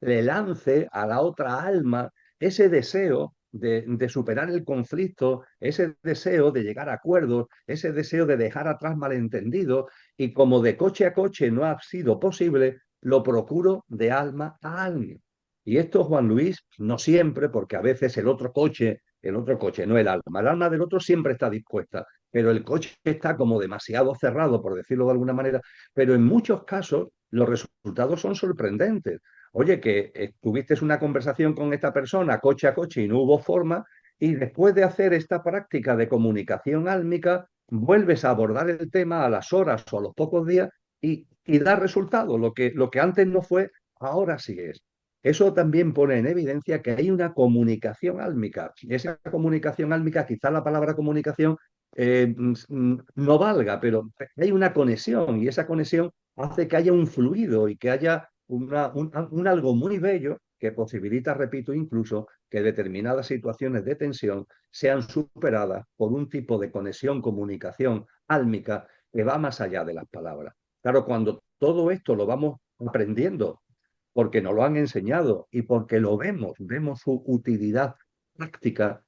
le lance a la otra alma ese deseo de superar el conflicto, ese deseo de llegar a acuerdos, ese deseo de dejar atrás malentendidos, y como de coche a coche no ha sido posible, lo procuro de alma a alma. Y esto, Juan Luis, no siempre, porque a veces el otro coche, no el alma del otro siempre está dispuesta, pero el coche está como demasiado cerrado, por decirlo de alguna manera, pero en muchos casos los resultados son sorprendentes. Oye, que tuviste una conversación con esta persona coche a coche y no hubo forma, y después de hacer esta práctica de comunicación álmica, vuelves a abordar el tema a las horas o a los pocos días y da resultado. Lo que antes no fue, ahora sí es. Eso también pone en evidencia que hay una comunicación álmica. Esa comunicación álmica, quizá la palabra comunicación no valga, pero hay una conexión y esa conexión hace que haya un fluido y que haya un algo muy bello que posibilita, repito, incluso que determinadas situaciones de tensión sean superadas por un tipo de conexión, comunicación álmica que va más allá de las palabras. Claro, cuando todo esto lo vamos aprendiendo porque nos lo han enseñado y porque vemos su utilidad práctica,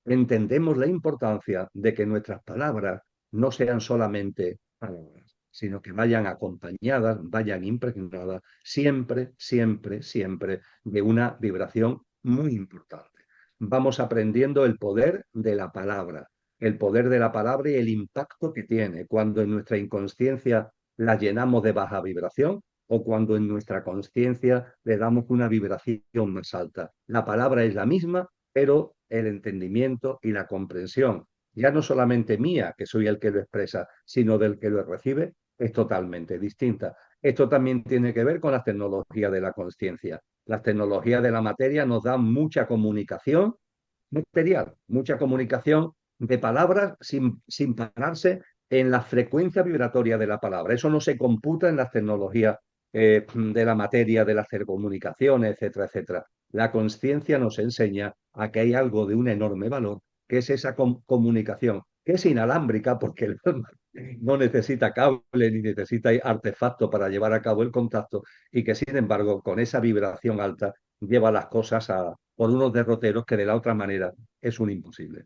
entendemos la importancia de que nuestras palabras no sean solamente palabras, sino que vayan acompañadas, vayan impregnadas siempre, siempre, siempre de una vibración muy importante. Vamos aprendiendo el poder de la palabra y el impacto que tiene cuando en nuestra inconsciencia la llenamos de baja vibración o cuando en nuestra conciencia le damos una vibración más alta. La palabra es la misma, pero el entendimiento y la comprensión, ya no solamente mía, que soy el que lo expresa, sino del que lo recibe, es totalmente distinta. Esto también tiene que ver con las tecnologías de la conciencia. Las tecnologías de la materia nos dan mucha comunicación material, mucha comunicación de palabras sin pararse en la frecuencia vibratoria de la palabra. Eso no se computa en las tecnologías de la materia, de las telecomunicaciones, etcétera, etcétera. La conciencia nos enseña a que hay algo de un enorme valor, que es esa comunicación, que es inalámbrica porque el alma no necesita cable ni necesita artefacto para llevar a cabo el contacto y que, sin embargo, con esa vibración alta lleva las cosas por unos derroteros que de la otra manera es un imposible.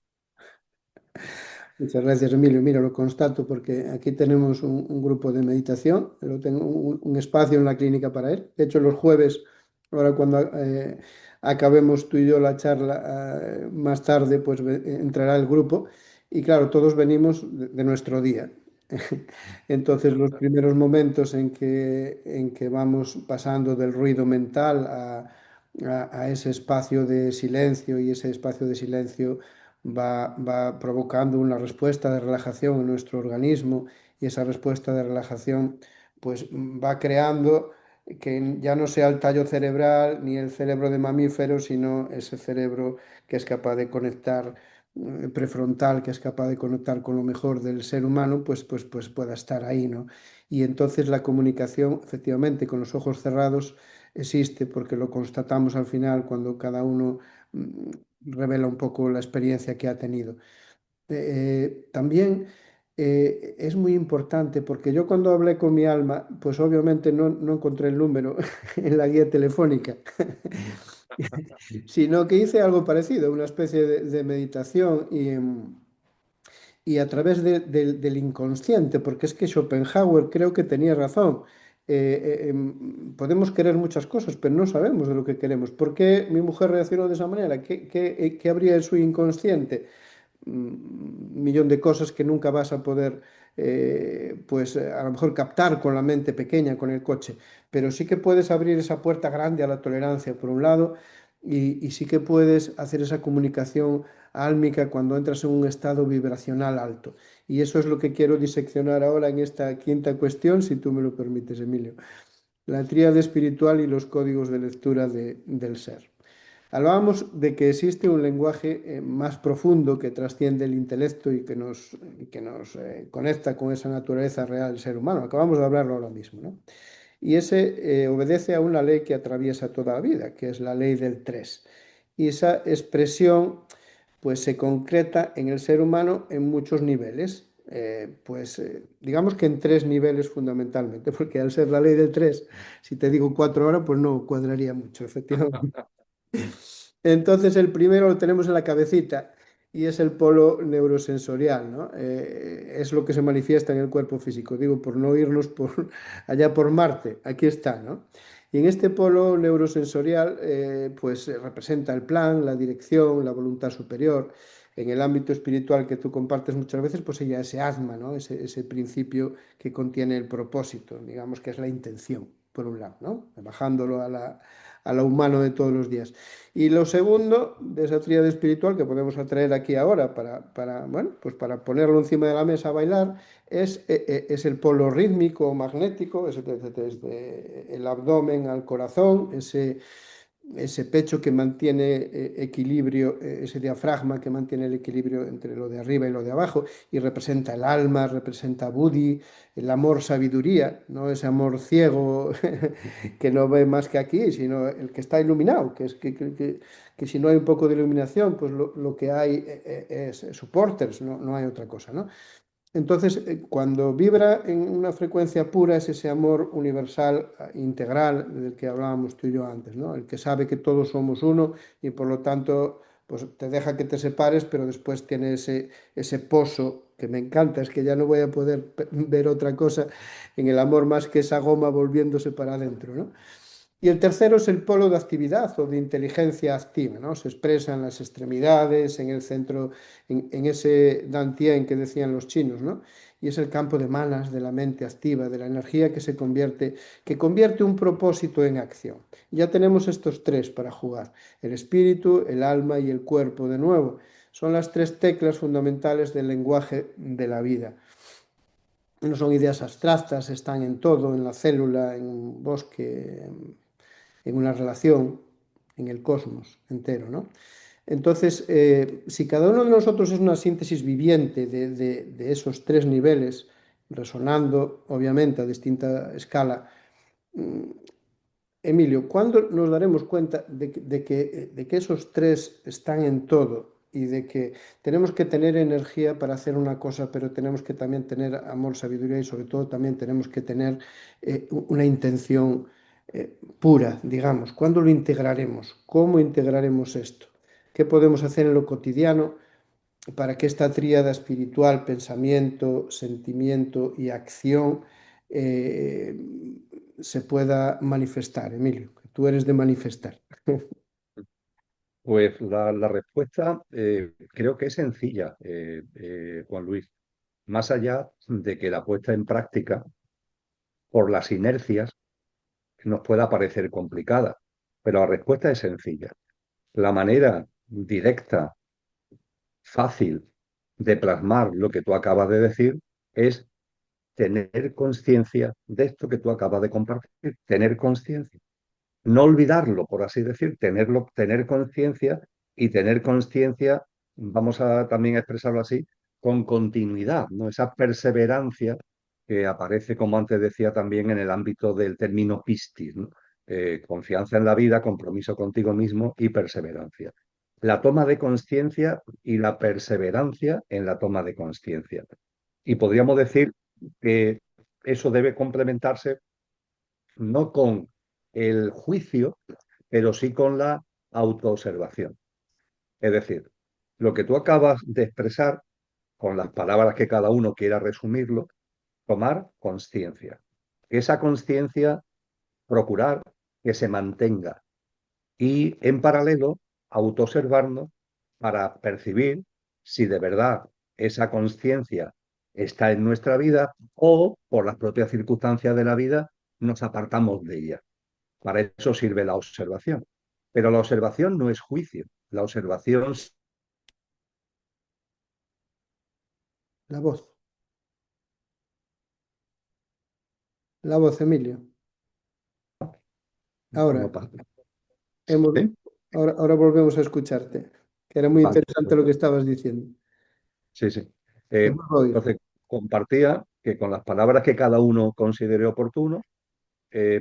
Muchas gracias, Emilio. Mira, lo constato porque aquí tenemos un grupo de meditación, lo tengo un espacio en la clínica para él. De hecho, los jueves, ahora cuando acabemos tú y yo la charla, más tarde, pues entrará el grupo y claro, todos venimos de nuestro día. Entonces, los primeros momentos en que vamos pasando del ruido mental a ese espacio de silencio y ese espacio de silencio va provocando una respuesta de relajación en nuestro organismo y esa respuesta de relajación pues va creando que ya no sea el tallo cerebral ni el cerebro de mamífero, sino ese cerebro que es capaz de conectar prefrontal, que es capaz de conectar con lo mejor del ser humano, pues pueda estar ahí, ¿no? Y entonces la comunicación, efectivamente, con los ojos cerrados existe porque lo constatamos al final cuando cada uno mm, revela un poco la experiencia que ha tenido. También es muy importante porque yo cuando hablé con mi alma, pues obviamente no encontré el número en la guía telefónica, sino que hice algo parecido, una especie de meditación y a través del inconsciente, porque es que Schopenhauer creo que tenía razón. Podemos querer muchas cosas, pero no sabemos de lo que queremos. ¿Por qué mi mujer reaccionó de esa manera? ¿Qué habría en su inconsciente? Un millón de cosas que nunca vas a poder, pues a lo mejor captar con la mente pequeña, con el coche, pero sí que puedes abrir esa puerta grande a la tolerancia, por un lado, y sí que puedes hacer esa comunicación álmica cuando entras en un estado vibracional alto. Y eso es lo que quiero diseccionar ahora en esta quinta cuestión, si tú me lo permites, Emilio. La tríade espiritual y los códigos de lectura del ser. Hablábamos de que existe un lenguaje más profundo que trasciende el intelecto que nos conecta con esa naturaleza real del ser humano. Acabamos de hablarlo ahora mismo, ¿no? Y ese obedece a una ley que atraviesa toda la vida, que es la ley del tres. Y esa expresión pues se concreta en el ser humano en muchos niveles. Digamos que en tres niveles fundamentalmente, porque al ser la ley del tres, si te digo 4 horas, pues no cuadraría mucho, efectivamente. Entonces el primero lo tenemos en la cabecita y es el polo neurosensorial, ¿no? Es lo que se manifiesta en el cuerpo físico, digo, por no irnos por allá por Marte, aquí está, ¿no? Y en este polo neurosensorial, pues representa el plan, la dirección, la voluntad superior. En el ámbito espiritual que tú compartes muchas veces, pues ella ese asma, ¿no? Ese principio que contiene el propósito, digamos que es la intención, por un lado, ¿no? Bajándolo a lo humano de todos los días. Y lo segundo de esa tríada espiritual que podemos atraer aquí ahora bueno, pues para ponerlo encima de la mesa a bailar, es el polo rítmico o magnético, desde el abdomen al corazón, ese pecho que mantiene equilibrio, ese diafragma que mantiene el equilibrio entre lo de arriba y lo de abajo, y representa el alma, representa Buddhi, el amor sabiduría, no ese amor ciego que no ve más que aquí, sino el que está iluminado, que si no hay un poco de iluminación, pues lo que hay es supporters, no hay otra cosa, ¿no? Entonces, cuando vibra en una frecuencia pura es ese amor universal, integral, del que hablábamos tú y yo antes, ¿no? El que sabe que todos somos uno y por lo tanto, pues te deja que te separes, pero después tiene ese pozo que me encanta, es que ya no voy a poder ver otra cosa en el amor más que esa goma volviéndose para adentro, ¿no? Y el tercero es el polo de actividad o de inteligencia activa, ¿no? Se expresa en las extremidades, en el centro, en ese dantien que decían los chinos, ¿no? Y es el campo de manas, de la mente activa, de la energía que convierte un propósito en acción. Ya tenemos estos tres para jugar, el espíritu, el alma y el cuerpo de nuevo. Son las tres teclas fundamentales del lenguaje de la vida. No son ideas abstractas, están en todo, en la célula, en un bosque, en una relación, en el cosmos entero, ¿no? Entonces, si cada uno de nosotros es una síntesis viviente de esos tres niveles, resonando obviamente a distinta escala, mm, Emilio, ¿cuándo nos daremos cuenta de que esos tres están en todo y de que tenemos que tener energía para hacer una cosa, pero tenemos que también tener amor, sabiduría y sobre todo también tenemos que tener una intención pura, digamos? ¿Cuándo lo integraremos? ¿Cómo integraremos esto? ¿Qué podemos hacer en lo cotidiano para que esta tríada espiritual, pensamiento, sentimiento y acción eh, se pueda manifestar, Emilio? Que tú eres de manifestar. Pues la respuesta creo que es sencilla, Juan Luis. Más allá de que la puesta en práctica por las inercias nos pueda parecer complicada, pero la respuesta es sencilla. La manera directa, fácil de plasmar lo que tú acabas de decir es tener conciencia de esto que tú acabas de compartir, tener conciencia. No olvidarlo, por así decir, tenerlo, tener conciencia y tener conciencia, vamos a también expresarlo así, con continuidad, ¿no? Esa perseverancia que aparece, como antes decía, también en el ámbito del término pistis, ¿no? Confianza en la vida, compromiso contigo mismo y perseverancia. La toma de conciencia y la perseverancia en la toma de conciencia. Y podríamos decir que eso debe complementarse no con el juicio, pero sí con la autoobservación. Es decir, lo que tú acabas de expresar, con las palabras que cada uno quiera resumirlo, tomar conciencia. Esa conciencia, procurar que se mantenga y, en paralelo, autoobservarnos para percibir si de verdad esa conciencia está en nuestra vida o, por las propias circunstancias de la vida, nos apartamos de ella. Para eso sirve la observación. Pero la observación no es juicio. La observación La voz, la voz, Emilio. no Ahora, pasa. hemos, ¿Sí? ahora volvemos a escucharte, que era muy Vale. interesante lo que estabas diciendo. Sí, sí. Te Eh, vuelvo a oír. entonces, compartía que con las palabras que cada uno considere oportuno,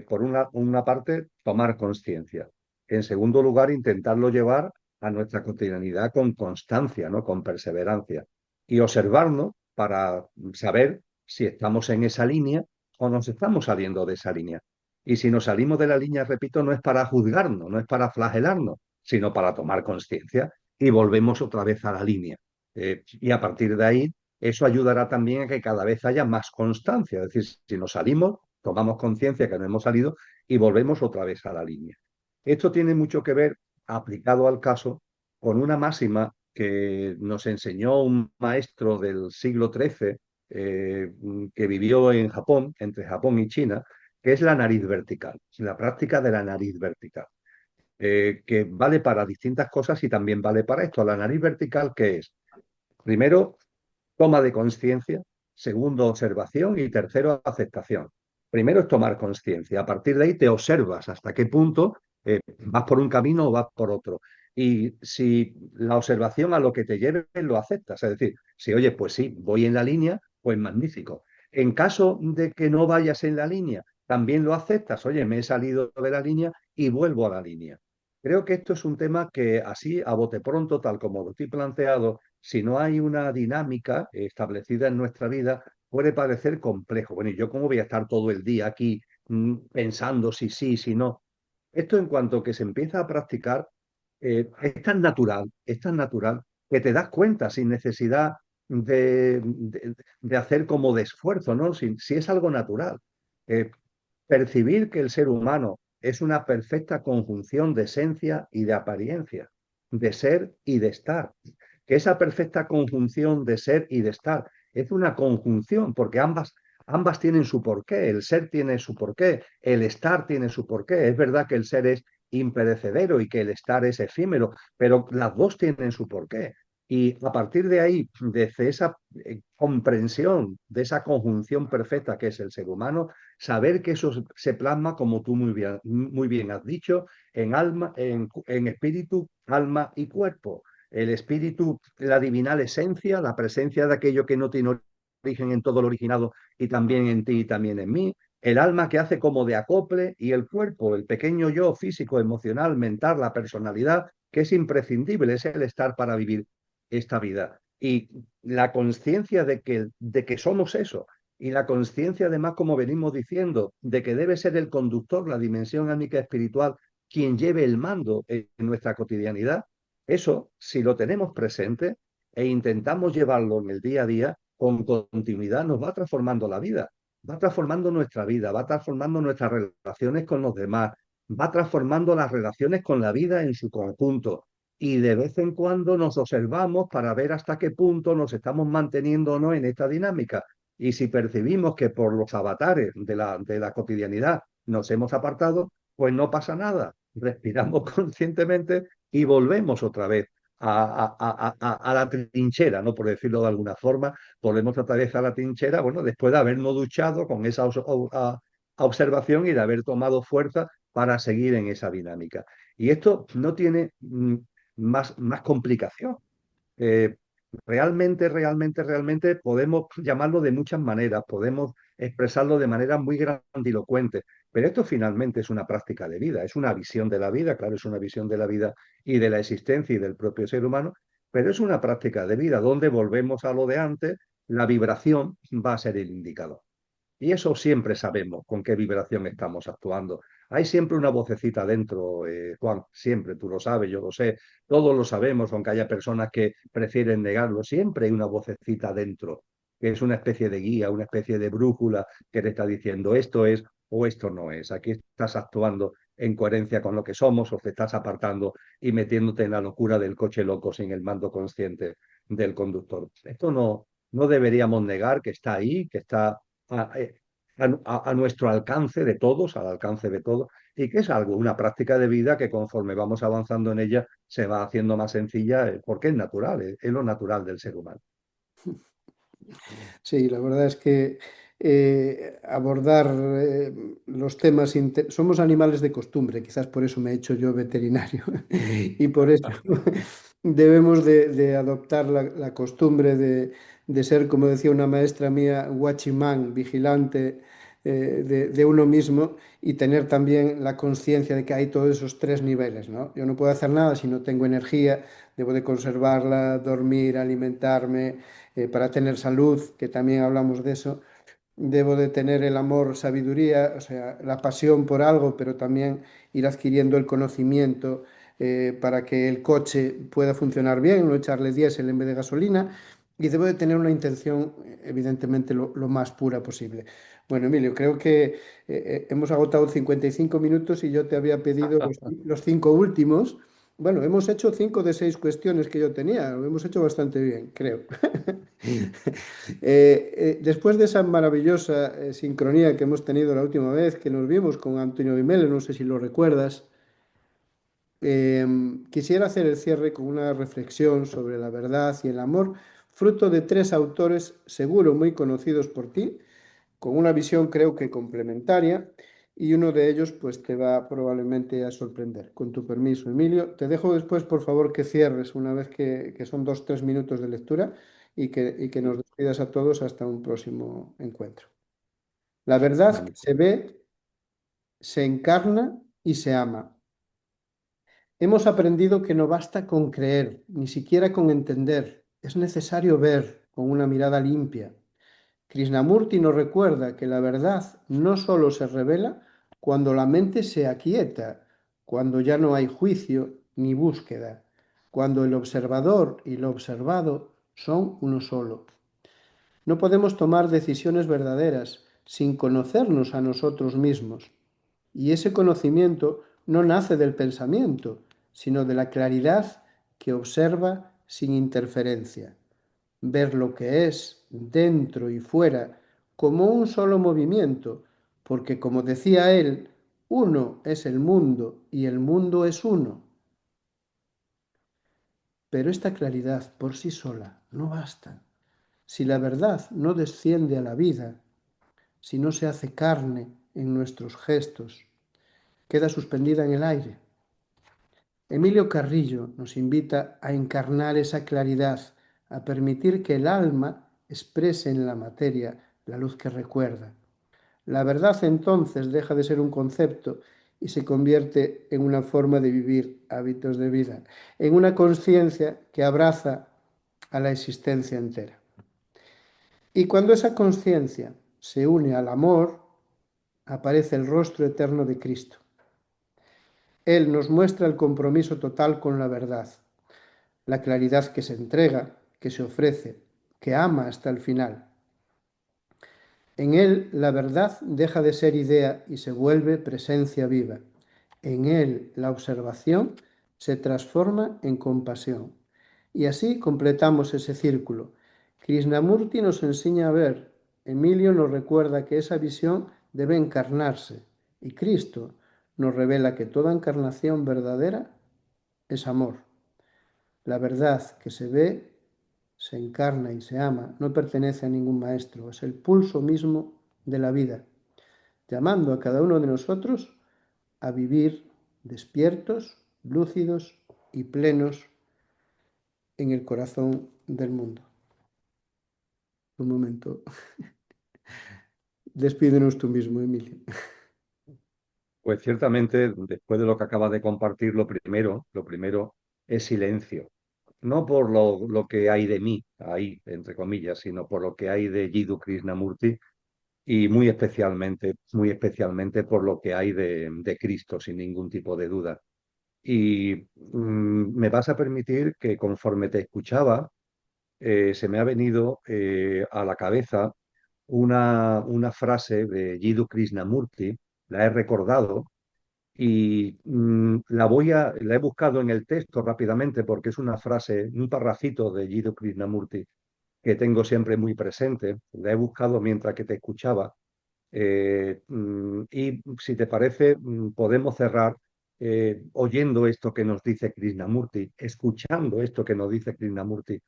por una parte, tomar conciencia. En segundo lugar, intentarlo llevar a nuestra cotidianidad con constancia, ¿no? Con perseverancia. Y observarnos para saber si estamos en esa línea o nos estamos saliendo de esa línea. Y si nos salimos de la línea, repito, no es para juzgarnos, no es para flagelarnos, sino para tomar conciencia y volvemos otra vez a la línea. Y a partir de ahí, eso ayudará también a que cada vez haya más constancia. Es decir, si nos salimos, tomamos conciencia que no hemos salido y volvemos otra vez a la línea. Esto tiene mucho que ver, aplicado al caso, con una máxima que nos enseñó un maestro del siglo XIII que vivió en Japón, entre Japón y China, que es la nariz vertical, la práctica de la nariz vertical, que vale para distintas cosas y también vale para esto. La nariz vertical, ¿qué es? Primero, toma de conciencia, segundo, observación y tercero, aceptación. Primero es tomar conciencia, a partir de ahí te observas hasta qué punto vas por un camino o vas por otro. Y si la observación a lo que te lleve lo aceptas, es decir, si oye, pues sí, voy en la línea, pues magnífico. En caso de que no vayas en la línea, también lo aceptas, oye, me he salido de la línea y vuelvo a la línea. Creo que esto es un tema que así, a bote pronto, tal como lo estoy planteado, si no hay una dinámica establecida en nuestra vida, puede parecer complejo. Bueno, ¿y yo cómo voy a estar todo el día aquí pensando si sí, si no? Esto en cuanto que se empieza a practicar, es tan natural que te das cuenta sin necesidad de hacer como de esfuerzo, ¿no? Si es algo natural. Eh, Percibir que el ser humano es una perfecta conjunción de esencia y de apariencia, de ser y de estar. Que esa perfecta conjunción de ser y de estar es una conjunción, porque ambas tienen su porqué. El ser tiene su porqué, el estar tiene su porqué. Es verdad que el ser es imperecedero y que el estar es efímero, pero las dos tienen su porqué. Y a partir de ahí, desde esa comprensión, de esa conjunción perfecta que es el ser humano, saber que eso se plasma, como tú muy bien has dicho, en alma, en espíritu, alma y cuerpo. El espíritu, la divinal esencia, la presencia de aquello que no tiene origen en todo lo originado y también en ti y también en mí. El alma que hace como de acople y el cuerpo, el pequeño yo físico, emocional, mental, la personalidad, que es imprescindible, es el estar para vivir esta vida. Y la conciencia de que somos eso, y la conciencia además, como venimos diciendo, de que debe ser el conductor, la dimensión ánica espiritual, quien lleve el mando en nuestra cotidianidad, eso, si lo tenemos presente e intentamos llevarlo en el día a día, con continuidad nos va transformando la vida, va transformando nuestra vida, va transformando nuestras relaciones con los demás, va transformando las relaciones con la vida en su conjunto. Y de vez en cuando nos observamos para ver hasta qué punto nos estamos manteniendo o no en esta dinámica. Y si percibimos que por los avatares de la cotidianidad nos hemos apartado, pues no pasa nada. Respiramos conscientemente y volvemos otra vez a la trinchera, ¿no? Por decirlo de alguna forma, volvemos otra vez a la trinchera, bueno, después de habernos duchado con esa observación y de haber tomado fuerza para seguir en esa dinámica. Y esto no tiene más complicación. Eh, realmente podemos llamarlo de muchas maneras, podemos expresarlo de manera muy grandilocuente, pero esto finalmente es una práctica de vida, es una visión de la vida, claro, es una visión de la vida y de la existencia y del propio ser humano, pero es una práctica de vida donde volvemos a lo de antes, la vibración va a ser el indicador. Y eso siempre sabemos con qué vibración estamos actuando. Hay siempre una vocecita dentro, Juan, siempre, tú lo sabes, yo lo sé, todos lo sabemos, aunque haya personas que prefieren negarlo, siempre hay una vocecita dentro, que es una especie de guía, una especie de brújula que te está diciendo esto es o esto no es. Aquí estás actuando en coherencia con lo que somos o te estás apartando y metiéndote en la locura del coche loco sin el mando consciente del conductor. Esto no deberíamos negar que está ahí, que está a, a nuestro alcance de todos, al alcance de todos, y que es algo, una práctica de vida que conforme vamos avanzando en ella se va haciendo más sencilla, porque es natural, es lo natural del ser humano. Sí, la verdad es que abordar los temas, somos animales de costumbre, quizás por eso me he hecho yo veterinario y por eso debemos de adoptar la costumbre de ser, como decía una maestra mía, watchman, vigilante de uno mismo y tener también la conciencia de que hay todos esos tres niveles, ¿no? Yo no puedo hacer nada si no tengo energía, debo de conservarla, dormir, alimentarme para tener salud, que también hablamos de eso, debo de tener el amor, sabiduría, o sea, la pasión por algo, pero también ir adquiriendo el conocimiento para que el coche pueda funcionar bien, no echarle diésel en vez de gasolina. Y debo de tener una intención, evidentemente, lo más pura posible. Bueno, Emilio, creo que hemos agotado 55 minutos y yo te había pedido los cinco últimos. Bueno, hemos hecho cinco de seis cuestiones que yo tenía, lo hemos hecho bastante bien, creo. Después de esa maravillosa sincronía que hemos tenido la última vez que nos vimos con Antonio Vimele, no sé si lo recuerdas, quisiera hacer el cierre con una reflexión sobre la verdad y el amor, fruto de tres autores seguro muy conocidos por ti, con una visión creo que complementaria, y uno de ellos pues te va probablemente a sorprender. Con tu permiso, Emilio, te dejo después, por favor, que cierres una vez que son 2, 3 minutos de lectura y que nos despidas a todos hasta un próximo encuentro. La verdad que se ve, se encarna y se ama. Hemos aprendido que no basta con creer, ni siquiera con entender. Es necesario ver con una mirada limpia. Krishnamurti nos recuerda que la verdad no solo se revela cuando la mente se aquieta, cuando ya no hay juicio ni búsqueda, cuando el observador y lo observado son uno solo. No podemos tomar decisiones verdaderas sin conocernos a nosotros mismos. Y ese conocimiento no nace del pensamiento, sino de la claridad que observa sin interferencia. Ver lo que es, dentro y fuera, como un solo movimiento, porque como decía él, uno es el mundo y el mundo es uno. Pero esta claridad por sí sola no basta. Si la verdad no desciende a la vida, si no se hace carne en nuestros gestos, queda suspendida en el aire. Emilio Carrillo nos invita a encarnar esa claridad, a permitir que el alma exprese en la materia la luz que recuerda. La verdad entonces deja de ser un concepto y se convierte en una forma de vivir hábitos de vida, en una conciencia que abraza a la existencia entera. Y cuando esa conciencia se une al amor, aparece el rostro eterno de Cristo. Él nos muestra el compromiso total con la verdad, la claridad que se entrega, que se ofrece, que ama hasta el final. En él la verdad deja de ser idea y se vuelve presencia viva. En él la observación se transforma en compasión. Y así completamos ese círculo. Krishnamurti nos enseña a ver, Emilio nos recuerda que esa visión debe encarnarse y Cristo nos revela que toda encarnación verdadera es amor. La verdad que se ve, se encarna y se ama no pertenece a ningún maestro, es el pulso mismo de la vida, llamando a cada uno de nosotros a vivir despiertos, lúcidos y plenos en el corazón del mundo. Un momento. Despídenos tú mismo, Emilio. Pues ciertamente, después de lo que acabas de compartir, lo primero es silencio. No por lo que hay de mí, ahí, entre comillas, sino por lo que hay de Jiddu Krishnamurti y muy especialmente por lo que hay de Cristo, sin ningún tipo de duda. Y me vas a permitir que conforme te escuchaba, se me ha venido a la cabeza una frase de Jiddu Krishnamurti, la he recordado y la he buscado en el texto rápidamente porque es una frase, un parrafito de Jiddu Krishnamurti que tengo siempre muy presente. La he buscado mientras que te escuchaba. Y si te parece, podemos cerrar oyendo esto que nos dice Krishnamurti, escuchando esto que nos dice Krishnamurti,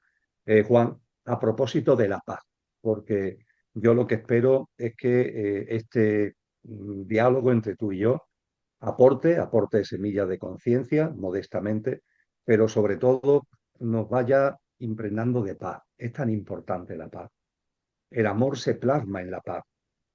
Juan, a propósito de la paz, porque yo lo que espero es que este diálogo entre tú y yo aporte semillas de conciencia, modestamente, pero sobre todo nos vaya impregnando de paz. Es tan importante la paz. El amor se plasma en la paz.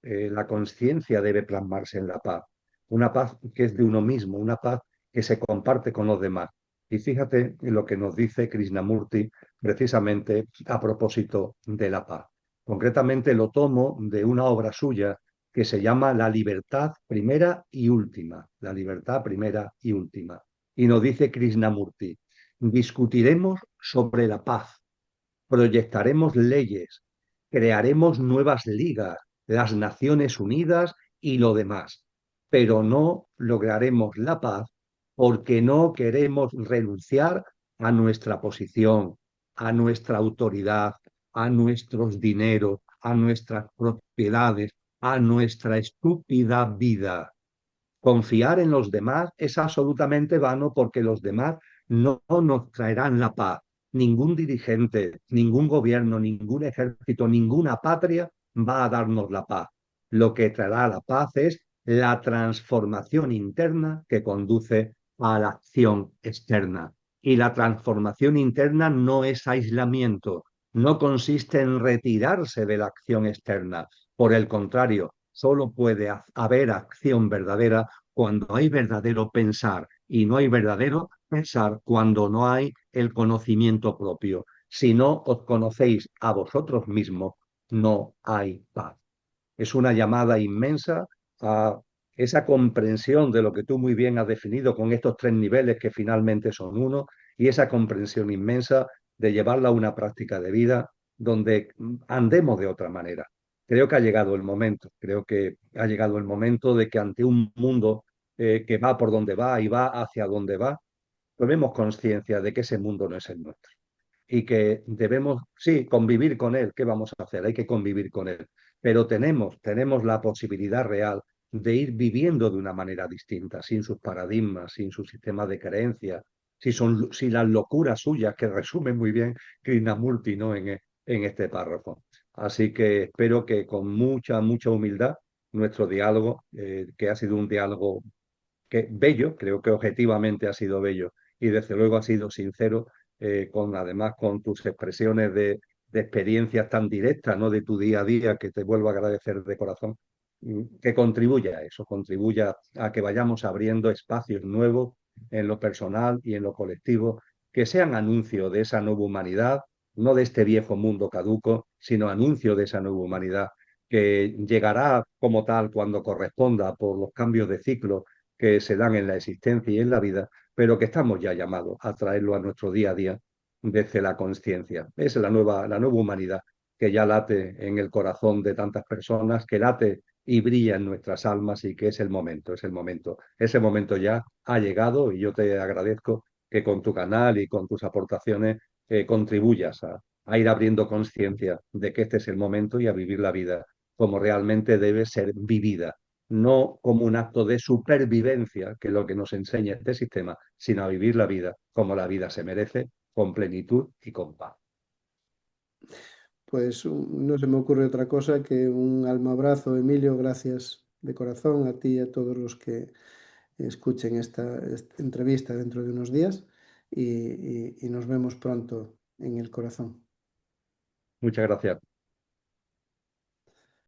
La conciencia debe plasmarse en la paz. Una paz que es de uno mismo, una paz que se comparte con los demás. Y fíjate en lo que nos dice Krishnamurti precisamente a propósito de la paz. Concretamente lo tomo de una obra suya que se llama La libertad primera y última. La libertad primera y última. Y nos dice Krishnamurti, discutiremos sobre la paz, proyectaremos leyes, crearemos nuevas ligas, las Naciones Unidas y lo demás, pero no lograremos la paz porque no queremos renunciar a nuestra posición, a nuestra autoridad, a nuestros dineros, a nuestras propiedades, a nuestra estúpida vida. Confiar en los demás es absolutamente vano porque los demás no nos traerán la paz. Ningún dirigente, ningún gobierno, ningún ejército, ninguna patria va a darnos la paz. Lo que traerá la paz es la transformación interna que conduce a la acción externa. Y la transformación interna no es aislamiento, no consiste en retirarse de la acción externa. Por el contrario, solo puede haber acción verdadera cuando hay verdadero pensar y no hay verdadero pensar cuando no hay el conocimiento propio. Si no os conocéis a vosotros mismos, no hay paz. Es una llamada inmensa a esa comprensión de lo que tú muy bien has definido con estos tres niveles que finalmente son uno y esa comprensión inmensa de llevarla a una práctica de vida donde andemos de otra manera. Creo que ha llegado el momento, creo que ha llegado el momento de que ante un mundo que va por donde va y va hacia donde va, tomemos conciencia de que ese mundo no es el nuestro y que debemos, sí, convivir con él. ¿Qué vamos a hacer? Hay que convivir con él. Pero tenemos la posibilidad real de ir viviendo de una manera distinta, sin sus paradigmas, sin su sistema de creencias, si las locuras suyas, que resumen muy bien Krishnamurti, ¿no? En este párrafo. Así que espero que con mucha, mucha humildad nuestro diálogo, que ha sido un diálogo que bello, creo que objetivamente ha sido bello y desde luego ha sido sincero, además con tus expresiones de experiencias tan directas, ¿no? De tu día a día, que te vuelvo a agradecer de corazón, que contribuya a eso, contribuya a que vayamos abriendo espacios nuevos en lo personal y en lo colectivo, que sean anuncio de esa nueva humanidad, no de este viejo mundo caduco, sino anuncio de esa nueva humanidad que llegará como tal cuando corresponda por los cambios de ciclo que se dan en la existencia y en la vida, pero que estamos ya llamados a traerlo a nuestro día a día desde la conciencia. Es la nueva humanidad que ya late en el corazón de tantas personas, que late y brilla en nuestras almas y que es el momento, es el momento. Ese momento ya ha llegado y yo te agradezco que con tu canal y con tus aportaciones contribuyas a ir abriendo conciencia de que este es el momento y a vivir la vida como realmente debe ser vivida, no como un acto de supervivencia, que es lo que nos enseña este sistema, sino a vivir la vida como la vida se merece, con plenitud y con paz. Pues no se me ocurre otra cosa que un alma abrazo, Emilio, gracias de corazón a ti y a todos los que escuchen esta entrevista dentro de unos días y nos vemos pronto en el corazón. Muchas gracias.